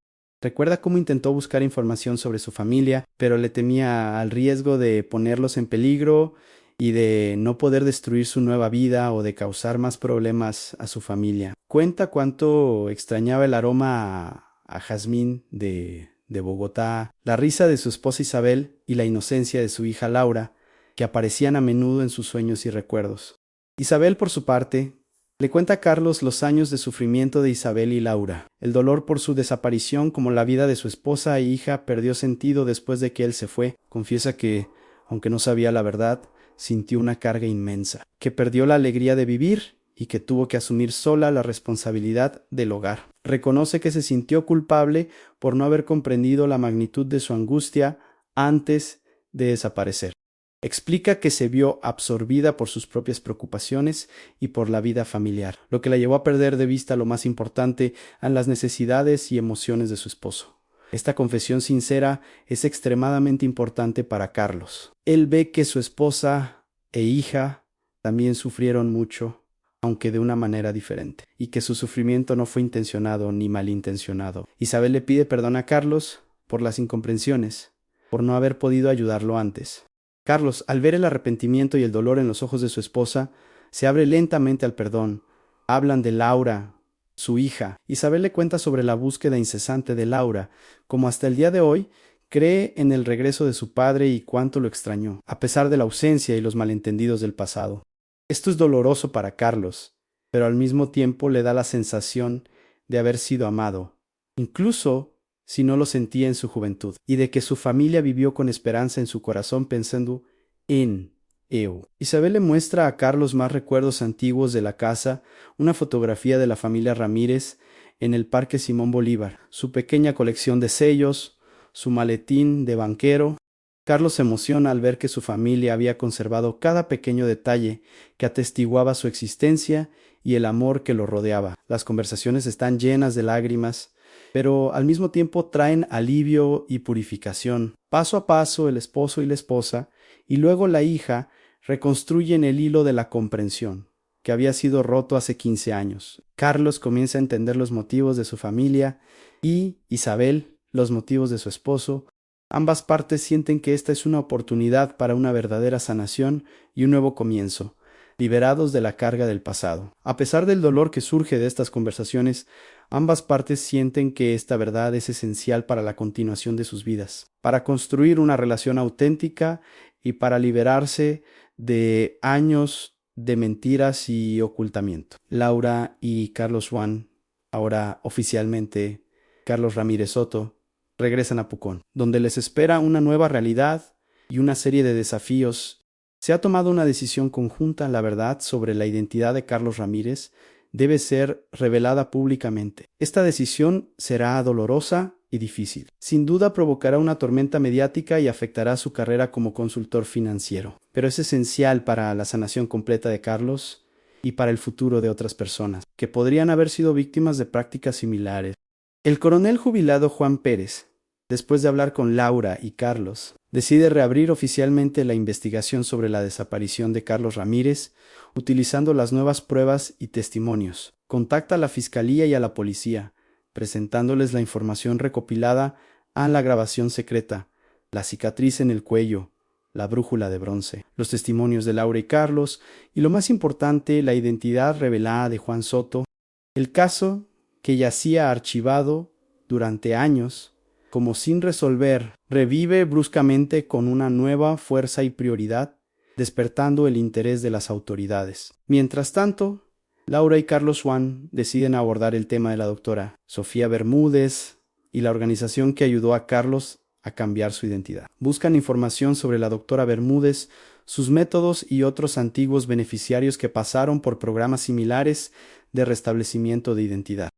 Recuerda cómo intentó buscar información sobre su familia, pero le temía al riesgo de ponerlos en peligro y de no poder destruir su nueva vida o de causar más problemas a su familia. Cuenta cuánto extrañaba el aroma a jazmín de Bogotá, la risa de su esposa Isabel y la inocencia de su hija Laura, que aparecían a menudo en sus sueños y recuerdos. Isabel, por su parte, le cuenta a Carlos los años de sufrimiento de Isabel y Laura, el dolor por su desaparición, como la vida de su esposa e hija perdió sentido después de que él se fue. Confiesa que, aunque no sabía la verdad, sintió una carga inmensa, que perdió la alegría de vivir y que tuvo que asumir sola la responsabilidad del hogar. Reconoce que se sintió culpable por no haber comprendido la magnitud de su angustia antes de desaparecer. Explica que se vio absorbida por sus propias preocupaciones y por la vida familiar, lo que la llevó a perder de vista lo más importante en las necesidades y emociones de su esposo. Esta confesión sincera es extremadamente importante para Carlos. Él ve que su esposa e hija también sufrieron mucho, aunque de una manera diferente, y que su sufrimiento no fue intencionado ni malintencionado. Isabel le pide perdón a Carlos por las incomprensiones, por no haber podido ayudarlo antes. Carlos, al ver el arrepentimiento y el dolor en los ojos de su esposa, se abre lentamente al perdón. Hablan de Laura, su hija. Isabel le cuenta sobre la búsqueda incesante de Laura, como hasta el día de hoy cree en el regreso de su padre y cuánto lo extrañó, a pesar de la ausencia y los malentendidos del pasado. Esto es doloroso para Carlos, pero al mismo tiempo le da la sensación de haber sido amado, incluso si no lo sentía en su juventud, y de que su familia vivió con esperanza en su corazón pensando en Eo. Isabel le muestra a Carlos más recuerdos antiguos de la casa, una fotografía de la familia Ramírez en el Parque Simón Bolívar, su pequeña colección de sellos, su maletín de banquero. Carlos se emociona al ver que su familia había conservado cada pequeño detalle que atestiguaba su existencia y el amor que lo rodeaba. Las conversaciones están llenas de lágrimas, pero al mismo tiempo traen alivio y purificación. Paso a paso, el esposo y la esposa, y luego la hija, reconstruyen el hilo de la comprensión, que había sido roto hace 15 años. Carlos comienza a entender los motivos de su familia y Isabel los motivos de su esposo. Ambas partes sienten que esta es una oportunidad para una verdadera sanación y un nuevo comienzo, liberados de la carga del pasado. A pesar del dolor que surge de estas conversaciones, ambas partes sienten que esta verdad es esencial para la continuación de sus vidas, para construir una relación auténtica y para liberarse de años de mentiras y ocultamiento. Laura y Carlos Juan, ahora oficialmente Carlos Ramírez Soto, regresan a Pucón, donde les espera una nueva realidad y una serie de desafíos. Se ha tomado una decisión conjunta. La verdad sobre la identidad de Carlos Ramírez debe ser revelada públicamente. Esta decisión será dolorosa y difícil. Sin duda provocará una tormenta mediática y afectará su carrera como consultor financiero, pero es esencial para la sanación completa de Carlos y para el futuro de otras personas, que podrían haber sido víctimas de prácticas similares. El coronel jubilado Juan Pérez, después de hablar con Laura y Carlos, decide reabrir oficialmente la investigación sobre la desaparición de Carlos Ramírez, utilizando las nuevas pruebas y testimonios. Contacta a la fiscalía y a la policía, presentándoles la información recopilada a la grabación secreta, la cicatriz en el cuello, la brújula de bronce, los testimonios de Laura y Carlos, y lo más importante, la identidad revelada de Juan Soto. El caso, que yacía archivado durante años, como sin resolver, revive bruscamente con una nueva fuerza y prioridad, despertando el interés de las autoridades. Mientras tanto, Laura y Carlos Schwann deciden abordar el tema de la doctora Sofía Bermúdez y la organización que ayudó a Carlos a cambiar su identidad. Buscan información sobre la doctora Bermúdez, sus métodos y otros antiguos beneficiarios que pasaron por programas similares de restablecimiento de identidad.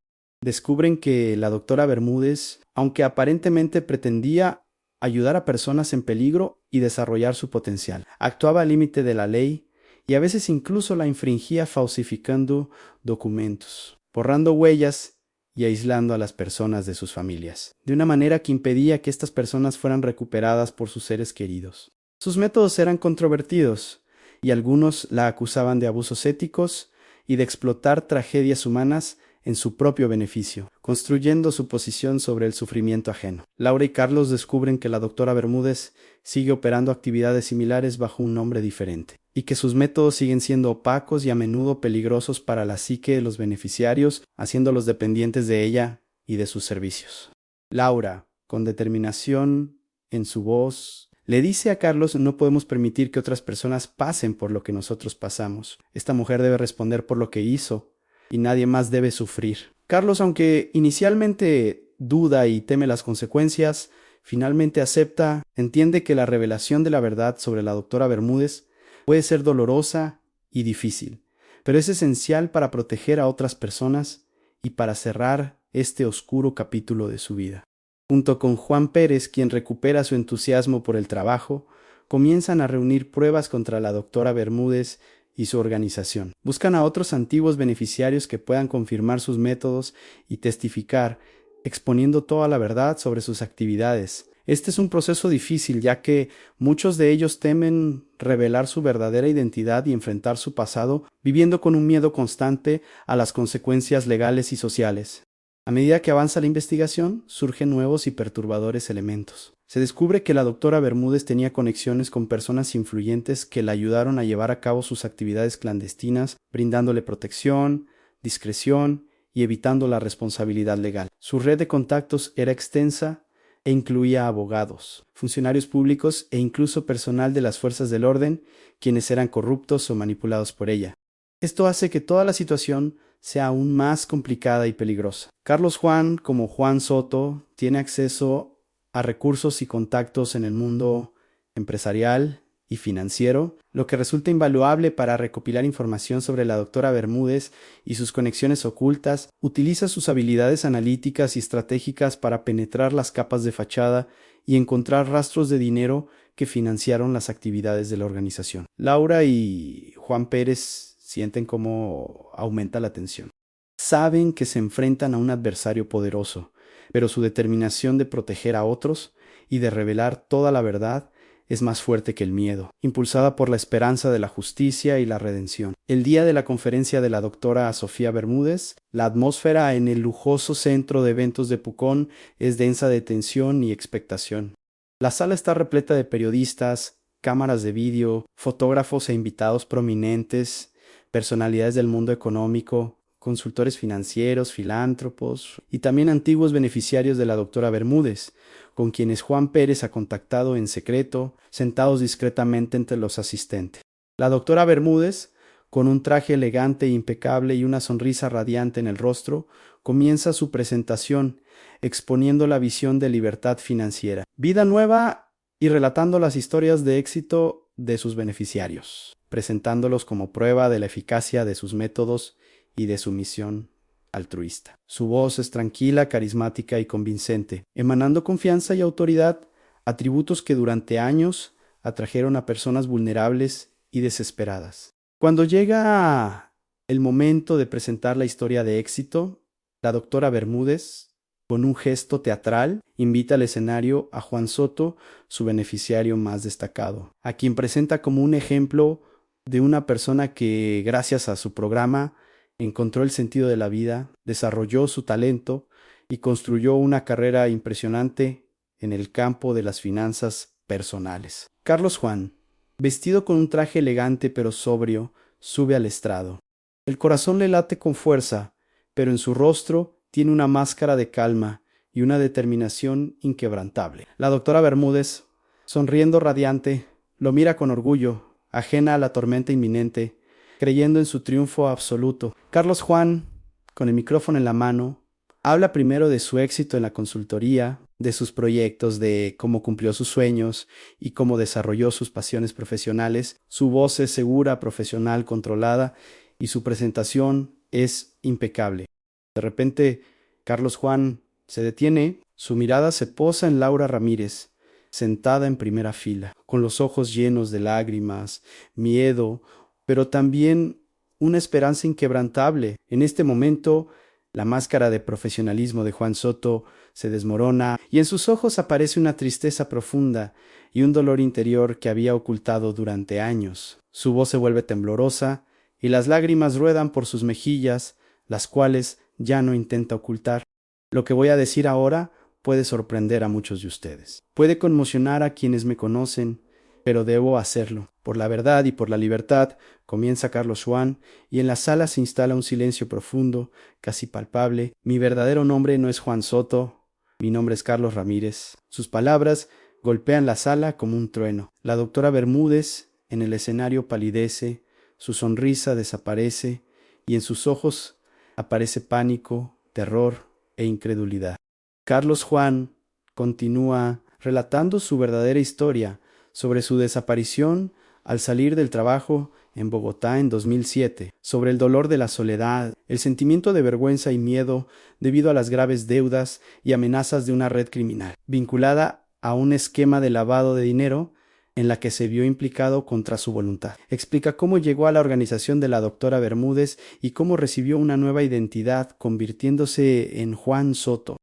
Descubren que la doctora Bermúdez, aunque aparentemente pretendía ayudar a personas en peligro y desarrollar su potencial, actuaba al límite de la ley y a veces incluso la infringía falsificando documentos, borrando huellas y aislando a las personas de sus familias, de una manera que impedía que estas personas fueran recuperadas por sus seres queridos. Sus métodos eran controvertidos, y algunos la acusaban de abusos éticos y de explotar tragedias humanas en su propio beneficio, construyendo su posición sobre el sufrimiento ajeno. Laura y Carlos descubren que la doctora Bermúdez sigue operando actividades similares bajo un nombre diferente, y que sus métodos siguen siendo opacos y a menudo peligrosos para la psique de los beneficiarios, haciéndolos dependientes de ella y de sus servicios. Laura, con determinación en su voz, le dice a Carlos: no podemos permitir que otras personas pasen por lo que nosotros pasamos. Esta mujer debe responder por lo que hizo, y nadie más debe sufrir. Carlos, aunque inicialmente duda y teme las consecuencias, finalmente acepta, entiende que la revelación de la verdad sobre la doctora Bermúdez puede ser dolorosa y difícil, pero es esencial para proteger a otras personas y para cerrar este oscuro capítulo de su vida. Junto con Juan Pérez, quien recupera su entusiasmo por el trabajo, comienzan a reunir pruebas contra la doctora Bermúdez y su organización. Buscan a otros antiguos beneficiarios que puedan confirmar sus métodos y testificar, exponiendo toda la verdad sobre sus actividades. Este es un proceso difícil, ya que muchos de ellos temen revelar su verdadera identidad y enfrentar su pasado, viviendo con un miedo constante a las consecuencias legales y sociales. A medida que avanza la investigación, surgen nuevos y perturbadores elementos. Se descubre que la doctora Bermúdez tenía conexiones con personas influyentes que la ayudaron a llevar a cabo sus actividades clandestinas, brindándole protección, discreción y evitando la responsabilidad legal. Su red de contactos era extensa e incluía abogados, funcionarios públicos e incluso personal de las fuerzas del orden, quienes eran corruptos o manipulados por ella. Esto hace que toda la situación sea aún más complicada y peligrosa. Carlos Schwann, como Juan Soto, tiene acceso a recursos y contactos en el mundo empresarial y financiero, lo que resulta invaluable para recopilar información sobre la doctora Bermúdez y sus conexiones ocultas. Utiliza sus habilidades analíticas y estratégicas para penetrar las capas de fachada y encontrar rastros de dinero que financiaron las actividades de la organización. Laura y Juan Pérez sienten cómo aumenta la tensión. Saben que se enfrentan a un adversario poderoso, pero su determinación de proteger a otros y de revelar toda la verdad es más fuerte que el miedo, impulsada por la esperanza de la justicia y la redención. El día de la conferencia de la doctora Sofía Bermúdez, la atmósfera en el lujoso centro de eventos de Pucón es densa de tensión y expectación. La sala está repleta de periodistas, cámaras de vídeo, fotógrafos e invitados prominentes, personalidades del mundo económico, consultores financieros, filántropos y también antiguos beneficiarios de la doctora Bermúdez, con quienes Juan Pérez ha contactado en secreto, sentados discretamente entre los asistentes. La doctora Bermúdez, con un traje elegante e impecable y una sonrisa radiante en el rostro, comienza su presentación, exponiendo la visión de libertad financiera, vida nueva y relatando las historias de éxito de sus beneficiarios, presentándolos como prueba de la eficacia de sus métodos y de su misión altruista. Su voz es tranquila, carismática y convincente, emanando confianza y autoridad, atributos que durante años atrajeron a personas vulnerables y desesperadas. Cuando llega el momento de presentar la historia de éxito, la doctora Bermúdez, con un gesto teatral, invita al escenario a Juan Soto, su beneficiario más destacado, a quien presenta como un ejemplo de una persona que, gracias a su programa, encontró el sentido de la vida, desarrolló su talento y construyó una carrera impresionante en el campo de las finanzas personales. Carlos Schwann, vestido con un traje elegante pero sobrio, sube al estrado. El corazón le late con fuerza, pero en su rostro tiene una máscara de calma y una determinación inquebrantable. La doctora Bermúdez, sonriendo radiante, lo mira con orgullo, ajena a la tormenta inminente, creyendo en su triunfo absoluto. Carlos Juan, con el micrófono en la mano, habla primero de su éxito en la consultoría, de sus proyectos, de cómo cumplió sus sueños y cómo desarrolló sus pasiones profesionales. Su voz es segura, profesional, controlada y su presentación es impecable. De repente, Carlos Juan se detiene, su mirada se posa en Laura Ramírez, sentada en primera fila, con los ojos llenos de lágrimas, miedo, pero también una esperanza inquebrantable. En este momento, la máscara de profesionalismo de Juan Soto se desmorona y en sus ojos aparece una tristeza profunda y un dolor interior que había ocultado durante años. Su voz se vuelve temblorosa y las lágrimas ruedan por sus mejillas, las cuales ya no intenta ocultar. Lo que voy a decir ahora puede sorprender a muchos de ustedes. Puede conmocionar a quienes me conocen, pero debo hacerlo. Por la verdad y por la libertad, comienza Carlos Juan, y en la sala se instala un silencio profundo, casi palpable. Mi verdadero nombre no es Juan Soto, mi nombre es Carlos Ramírez. Sus palabras golpean la sala como un trueno. La doctora Bermúdez en el escenario palidece, su sonrisa desaparece, y en sus ojos aparece pánico, terror e incredulidad. Carlos Juan continúa relatando su verdadera historia sobre su desaparición al salir del trabajo en Bogotá en 2007, sobre el dolor de la soledad, el sentimiento de vergüenza y miedo debido a las graves deudas y amenazas de una red criminal, vinculada a un esquema de lavado de dinero en la que se vio implicado contra su voluntad. Explica cómo llegó a la organización de la doctora Bermúdez y cómo recibió una nueva identidad, convirtiéndose en Juan Soto.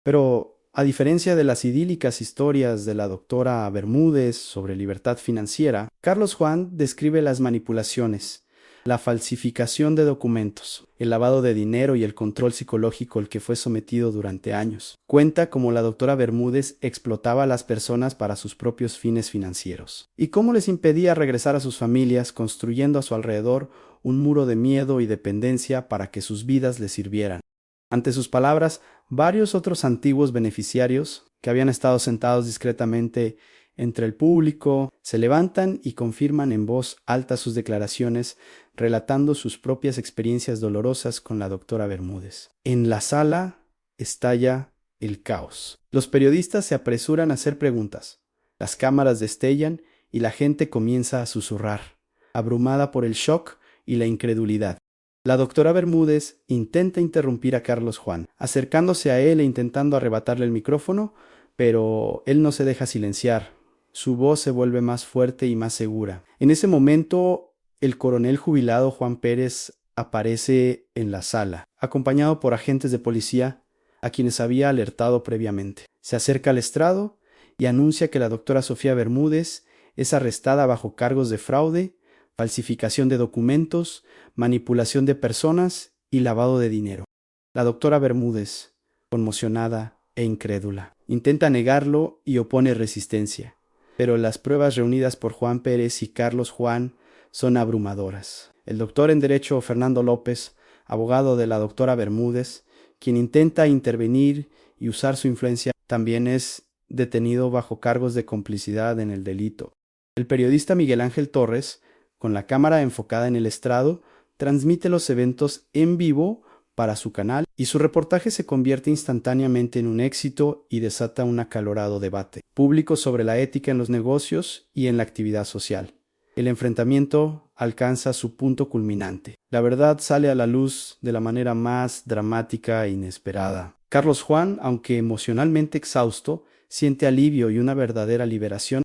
Pero a diferencia de las idílicas historias de la doctora Bermúdez sobre libertad financiera, Carlos Juan describe las manipulaciones, la falsificación de documentos, el lavado de dinero y el control psicológico al que fue sometido durante años. Cuenta cómo la doctora Bermúdez explotaba a las personas para sus propios fines financieros y cómo les impedía regresar a sus familias, construyendo a su alrededor un muro de miedo y dependencia para que sus vidas les sirvieran. Ante sus palabras, varios otros antiguos beneficiarios, que habían estado sentados discretamente entre el público, se levantan y confirman en voz alta sus declaraciones, relatando sus propias experiencias dolorosas con la doctora Bermúdez. En la sala estalla el caos. Los periodistas se apresuran a hacer preguntas. Las cámaras destellan y la gente comienza a susurrar, abrumada por el shock y la incredulidad. La doctora Bermúdez intenta interrumpir a Carlos Juan, acercándose a él e intentando arrebatarle el micrófono, pero él no se deja silenciar. Su voz se vuelve más fuerte y más segura. En ese momento, el coronel jubilado Juan Pérez aparece en la sala, acompañado por agentes de policía a quienes había alertado previamente. Se acerca al estrado y anuncia que la doctora Sofía Bermúdez es arrestada bajo cargos de fraude, falsificación de documentos, manipulación de personas y lavado de dinero. La doctora Bermúdez, conmocionada e incrédula, intenta negarlo y opone resistencia, pero las pruebas reunidas por Juan Pérez y Carlos Juan son abrumadoras. El doctor en Derecho Fernando López, abogado de la doctora Bermúdez, quien intenta intervenir y usar su influencia, también es detenido bajo cargos de complicidad en el delito. El periodista Miguel Ángel Torres, con la cámara enfocada en el estrado, transmite los eventos en vivo para su canal y su reportaje se convierte instantáneamente en un éxito y desata un acalorado debate público sobre la ética en los negocios y en la actividad social. El enfrentamiento alcanza su punto culminante. La verdad sale a la luz de la manera más dramática e inesperada. Carlos Juan, aunque emocionalmente exhausto, siente alivio y una verdadera liberación.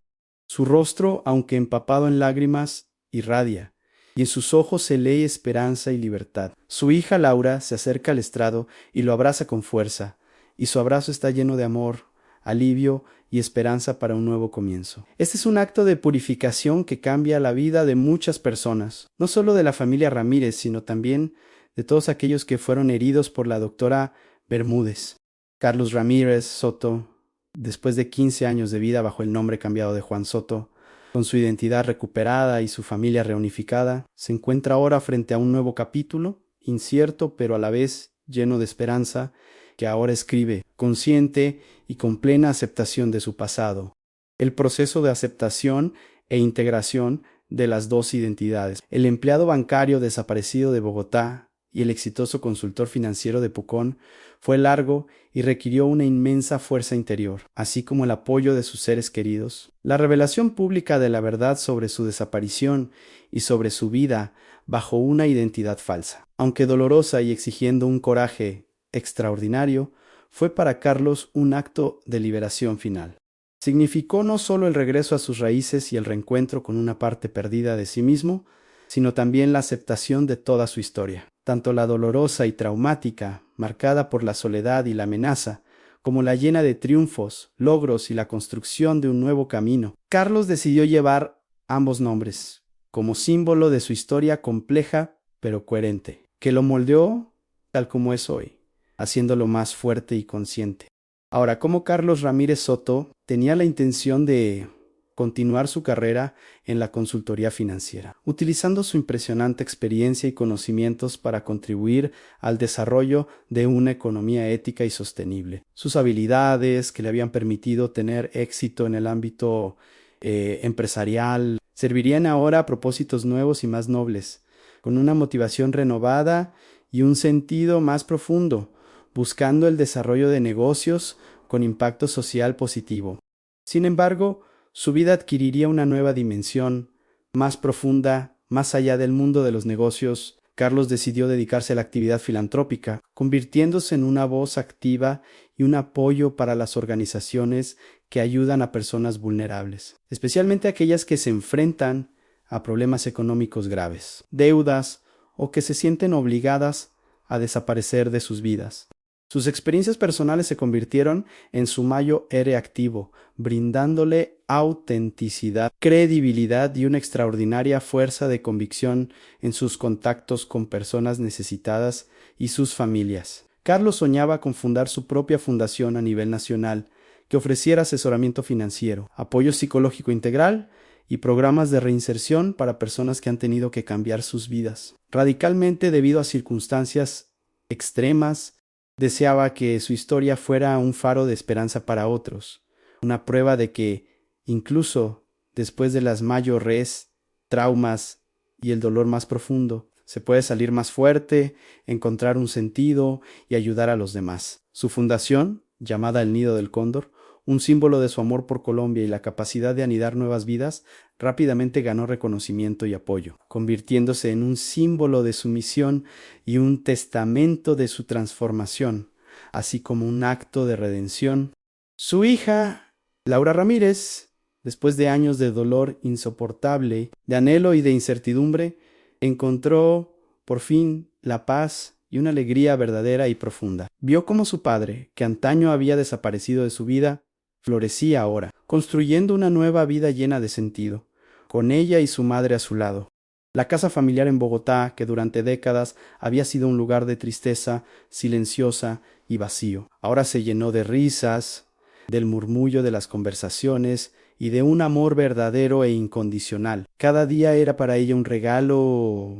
Su rostro, aunque empapado en lágrimas, irradia, y en sus ojos se lee esperanza y libertad. Su hija Laura se acerca al estrado y lo abraza con fuerza, y su abrazo está lleno de amor, alivio y esperanza para un nuevo comienzo. Este es un acto de purificación que cambia la vida de muchas personas, no solo de la familia Ramírez, sino también de todos aquellos que fueron heridos por la doctora Bermúdez. Carlos Ramírez Soto, después de 15 años de vida bajo el nombre cambiado de Juan Soto, con su identidad recuperada y su familia reunificada, se encuentra ahora frente a un nuevo capítulo, incierto pero a la vez lleno de esperanza, que ahora escribe, consciente y con plena aceptación de su pasado. El proceso de aceptación e integración de las dos identidades. El empleado bancario desaparecido de Bogotá y el exitoso consultor financiero de Pucón fue largo y requirió una inmensa fuerza interior, así como el apoyo de sus seres queridos. La revelación pública de la verdad sobre su desaparición y sobre su vida bajo una identidad falsa, aunque dolorosa y exigiendo un coraje extraordinario, fue para Carlos un acto de liberación final. Significó no solo el regreso a sus raíces y el reencuentro con una parte perdida de sí mismo, sino también la aceptación de toda su historia, tanto la dolorosa y traumática, marcada por la soledad y la amenaza, como la llena de triunfos, logros y la construcción de un nuevo camino. Carlos decidió llevar ambos nombres, como símbolo de su historia compleja pero coherente, que lo moldeó tal como es hoy, haciéndolo más fuerte y consciente. Ahora, como Carlos Ramírez Soto tenía la intención de continuar su carrera en la consultoría financiera, utilizando su impresionante experiencia y conocimientos para contribuir al desarrollo de una economía ética y sostenible. Sus habilidades, que le habían permitido tener éxito en el ámbito empresarial, servirían ahora a propósitos nuevos y más nobles, con una motivación renovada y un sentido más profundo, buscando el desarrollo de negocios con impacto social positivo. Sin embargo, su vida adquiriría una nueva dimensión, más profunda, más allá del mundo de los negocios. Carlos decidió dedicarse a la actividad filantrópica, convirtiéndose en una voz activa y un apoyo para las organizaciones que ayudan a personas vulnerables, especialmente aquellas que se enfrentan a problemas económicos graves, deudas o que se sienten obligadas a desaparecer de sus vidas. Sus experiencias personales se convirtieron en su mayo héroe activo, brindándole autenticidad, credibilidad y una extraordinaria fuerza de convicción en sus contactos con personas necesitadas y sus familias. Carlos soñaba con fundar su propia fundación a nivel nacional, que ofreciera asesoramiento financiero, apoyo psicológico integral y programas de reinserción para personas que han tenido que cambiar sus vidas radicalmente debido a circunstancias extremas. Deseaba que su historia fuera un faro de esperanza para otros, una prueba de que, incluso después de las mayores traumas y el dolor más profundo, se puede salir más fuerte, encontrar un sentido y ayudar a los demás. Su fundación, llamada El Nido del Cóndor, un símbolo de su amor por Colombia y la capacidad de anidar nuevas vidas, rápidamente ganó reconocimiento y apoyo, convirtiéndose en un símbolo de su misión y un testamento de su transformación, así como un acto de redención. Su hija, Laura Ramírez, después de años de dolor insoportable, de anhelo y de incertidumbre, encontró, por fin, la paz y una alegría verdadera y profunda. Vio cómo su padre, que antaño había desaparecido de su vida, florecía ahora, construyendo una nueva vida llena de sentido, con ella y su madre a su lado. La casa familiar en Bogotá, que durante décadas había sido un lugar de tristeza, silenciosa y vacío, ahora se llenó de risas, del murmullo de las conversaciones y de un amor verdadero e incondicional. Cada día era para ella un regalo,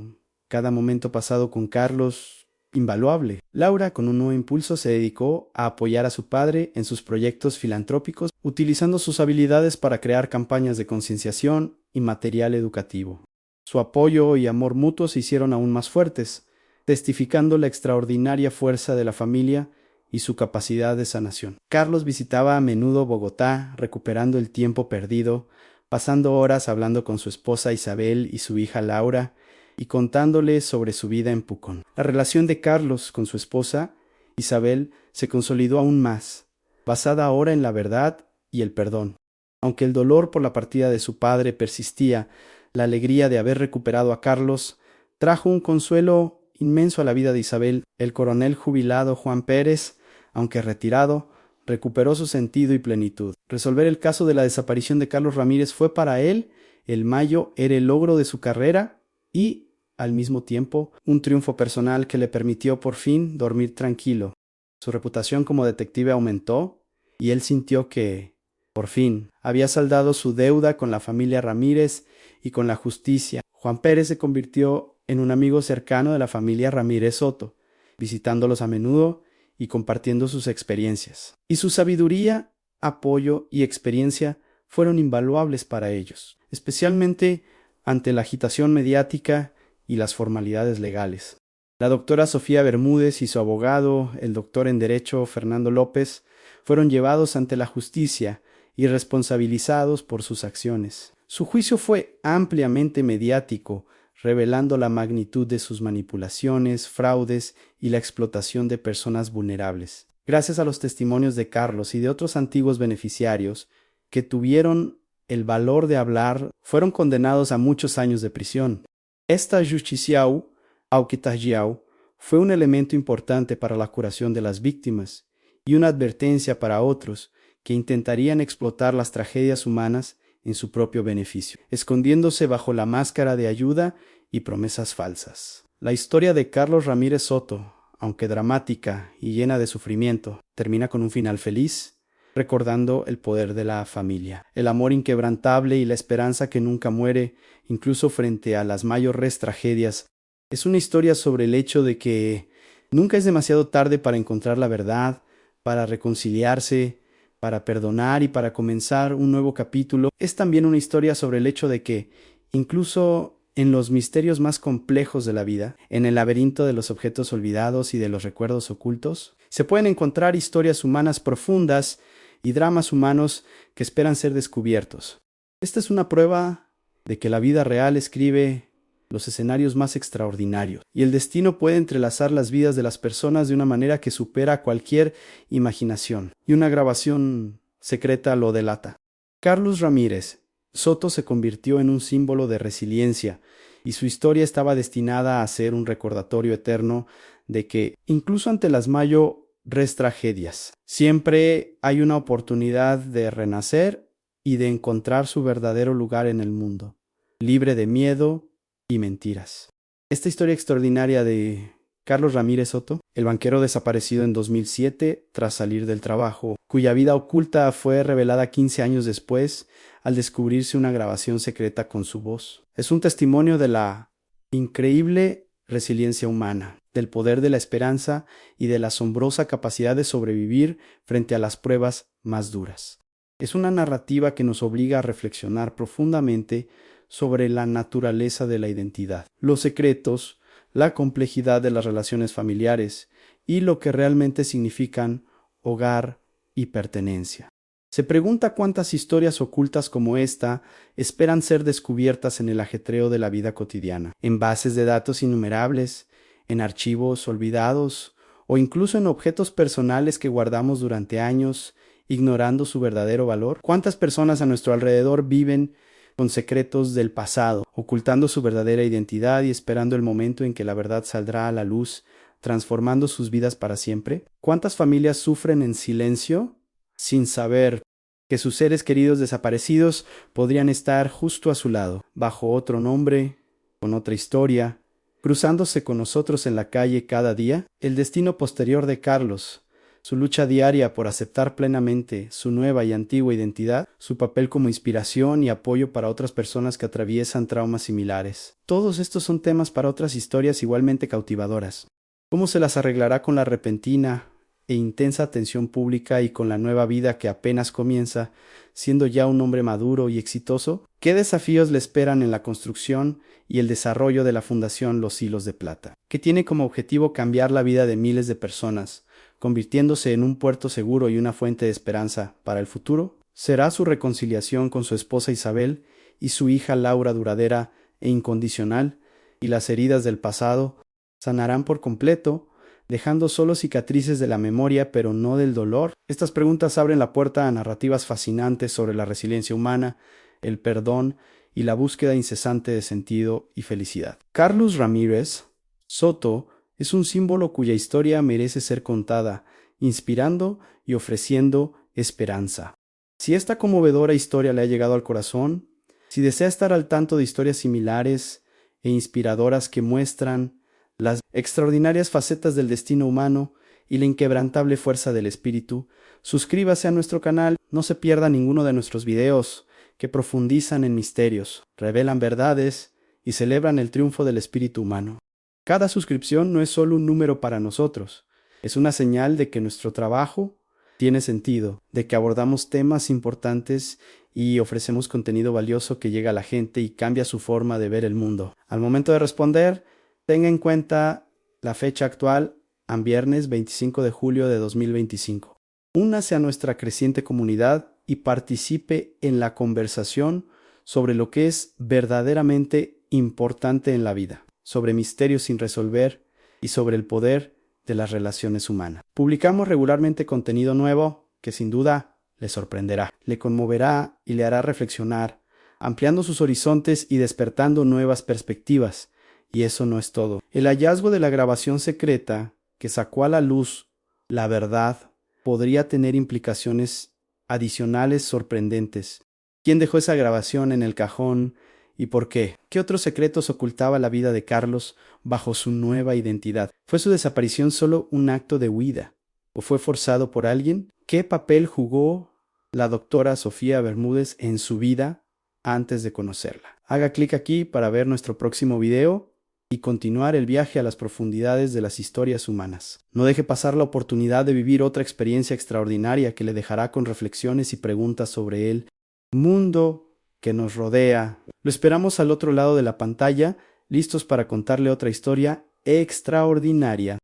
cada momento pasado con Carlos invaluable. Laura, con un nuevo impulso, se dedicó a apoyar a su padre en sus proyectos filantrópicos, utilizando sus habilidades para crear campañas de concienciación y material educativo. Su apoyo y amor mutuo se hicieron aún más fuertes, testificando la extraordinaria fuerza de la familia y su capacidad de sanación. Carlos visitaba a menudo Bogotá, recuperando el tiempo perdido, pasando horas hablando con su esposa Isabel y su hija Laura, y contándole sobre su vida en Pucón. La relación de Carlos con su esposa, Isabel, se consolidó aún más, basada ahora en la verdad y el perdón. Aunque el dolor por la partida de su padre persistía, la alegría de haber recuperado a Carlos trajo un consuelo inmenso a la vida de Isabel. El coronel jubilado Juan Pérez, aunque retirado, recuperó su sentido y plenitud. Resolver el caso de la desaparición de Carlos Ramírez fue para él, el mayo era el logro de su carrera y, al mismo tiempo, un triunfo personal que le permitió por fin dormir tranquilo. Su reputación como detective aumentó y él sintió que, por fin, había saldado su deuda con la familia Ramírez y con la justicia. Juan Pérez se convirtió en un amigo cercano de la familia Ramírez Soto, visitándolos a menudo y compartiendo sus experiencias. Y su sabiduría, apoyo y experiencia fueron invaluables para ellos, especialmente ante la agitación mediática y las formalidades legales. La doctora Sofía Bermúdez y su abogado, el doctor en Derecho Fernando López, fueron llevados ante la justicia y responsabilizados por sus acciones. Su juicio fue ampliamente mediático, revelando la magnitud de sus manipulaciones, fraudes y la explotación de personas vulnerables. Gracias a los testimonios de Carlos y de otros antiguos beneficiarios que tuvieron el valor de hablar, fueron condenados a muchos años de prisión. Esta justiciau, auquitagiau, fue un elemento importante para la curación de las víctimas y una advertencia para otros que intentarían explotar las tragedias humanas en su propio beneficio, escondiéndose bajo la máscara de ayuda y promesas falsas. La historia de Carlos Ramírez Soto, aunque dramática y llena de sufrimiento, termina con un final feliz, recordando el poder de la familia, el amor inquebrantable y la esperanza que nunca muere, incluso frente a las mayores tragedias. Es una historia sobre el hecho de que nunca es demasiado tarde para encontrar la verdad, para reconciliarse, para perdonar y para comenzar un nuevo capítulo. Es también una historia sobre el hecho de que, incluso en los misterios más complejos de la vida, en el laberinto de los objetos olvidados y de los recuerdos ocultos, se pueden encontrar historias humanas profundas y dramas humanos que esperan ser descubiertos. Esta es una prueba de que la vida real escribe los escenarios más extraordinarios, y el destino puede entrelazar las vidas de las personas de una manera que supera cualquier imaginación, y una grabación secreta lo delata. Carlos Ramírez Soto se convirtió en un símbolo de resiliencia, y su historia estaba destinada a ser un recordatorio eterno de que, incluso ante las mayores tragedias, siempre hay una oportunidad de renacer y de encontrar su verdadero lugar en el mundo, libre de miedo y mentiras. Esta historia extraordinaria de Carlos Ramírez Soto, el banquero desaparecido en 2007 tras salir del trabajo, cuya vida oculta fue revelada 15 años después al descubrirse una grabación secreta con su voz. Es un testimonio de la increíble resiliencia humana, del poder de la esperanza y de la asombrosa capacidad de sobrevivir frente a las pruebas más duras. Es una narrativa que nos obliga a reflexionar profundamente sobre la naturaleza de la identidad, los secretos, la complejidad de las relaciones familiares y lo que realmente significan hogar y pertenencia. Se pregunta cuántas historias ocultas como esta esperan ser descubiertas en el ajetreo de la vida cotidiana, en bases de datos innumerables, en archivos olvidados o incluso en objetos personales que guardamos durante años, ignorando su verdadero valor. ¿Cuántas personas a nuestro alrededor viven con secretos del pasado, ocultando su verdadera identidad y esperando el momento en que la verdad saldrá a la luz, transformando sus vidas para siempre? ¿Cuántas familias sufren en silencio, sin saber que sus seres queridos desaparecidos podrían estar justo a su lado, bajo otro nombre, con otra historia, cruzándose con nosotros en la calle cada día? El destino posterior de Carlos, su lucha diaria por aceptar plenamente su nueva y antigua identidad, su papel como inspiración y apoyo para otras personas que atraviesan traumas similares. Todos estos son temas para otras historias igualmente cautivadoras. ¿Cómo se las arreglará con la repentina e intensa atención pública y con la nueva vida que apenas comienza, siendo ya un hombre maduro y exitoso? ¿Qué desafíos le esperan en la construcción y el desarrollo de la Fundación Los Hilos de Plata, que tiene como objetivo cambiar la vida de miles de personas, convirtiéndose en un puerto seguro y una fuente de esperanza para el futuro? ¿Será su reconciliación con su esposa Isabel y su hija Laura duradera e incondicional, y las heridas del pasado sanarán por completo, dejando solo cicatrices de la memoria pero no del dolor? Estas preguntas abren la puerta a narrativas fascinantes sobre la resiliencia humana, el perdón y la búsqueda incesante de sentido y felicidad. Carlos Ramírez Soto es un símbolo cuya historia merece ser contada, inspirando y ofreciendo esperanza. Si esta conmovedora historia le ha llegado al corazón, si desea estar al tanto de historias similares e inspiradoras que muestran las extraordinarias facetas del destino humano y la inquebrantable fuerza del espíritu, suscríbase a nuestro canal, no se pierda ninguno de nuestros videos que profundizan en misterios, revelan verdades y celebran el triunfo del espíritu humano. Cada suscripción no es solo un número para nosotros, es una señal de que nuestro trabajo tiene sentido, de que abordamos temas importantes y ofrecemos contenido valioso que llega a la gente y cambia su forma de ver el mundo. Al momento de responder, tenga en cuenta la fecha actual, a viernes 25 de julio de 2025. Únase a nuestra creciente comunidad y participe en la conversación sobre lo que es verdaderamente importante en la vida, sobre misterios sin resolver y sobre el poder de las relaciones humanas. Publicamos regularmente contenido nuevo que sin duda le sorprenderá, le conmoverá y le hará reflexionar, ampliando sus horizontes y despertando nuevas perspectivas. Y eso no es todo. El hallazgo de la grabación secreta que sacó a la luz la verdad podría tener implicaciones adicionales sorprendentes. ¿Quién dejó esa grabación en el cajón y por qué? ¿Qué otros secretos ocultaba la vida de Carlos bajo su nueva identidad? ¿Fue su desaparición solo un acto de huida? ¿O fue forzado por alguien? ¿Qué papel jugó la doctora Sofía Bermúdez en su vida antes de conocerla? Haga clic aquí para ver nuestro próximo video y continuar el viaje a las profundidades de las historias humanas. No deje pasar la oportunidad de vivir otra experiencia extraordinaria que le dejará con reflexiones y preguntas sobre el mundo que nos rodea. Lo esperamos al otro lado de la pantalla, listos para contarle otra historia extraordinaria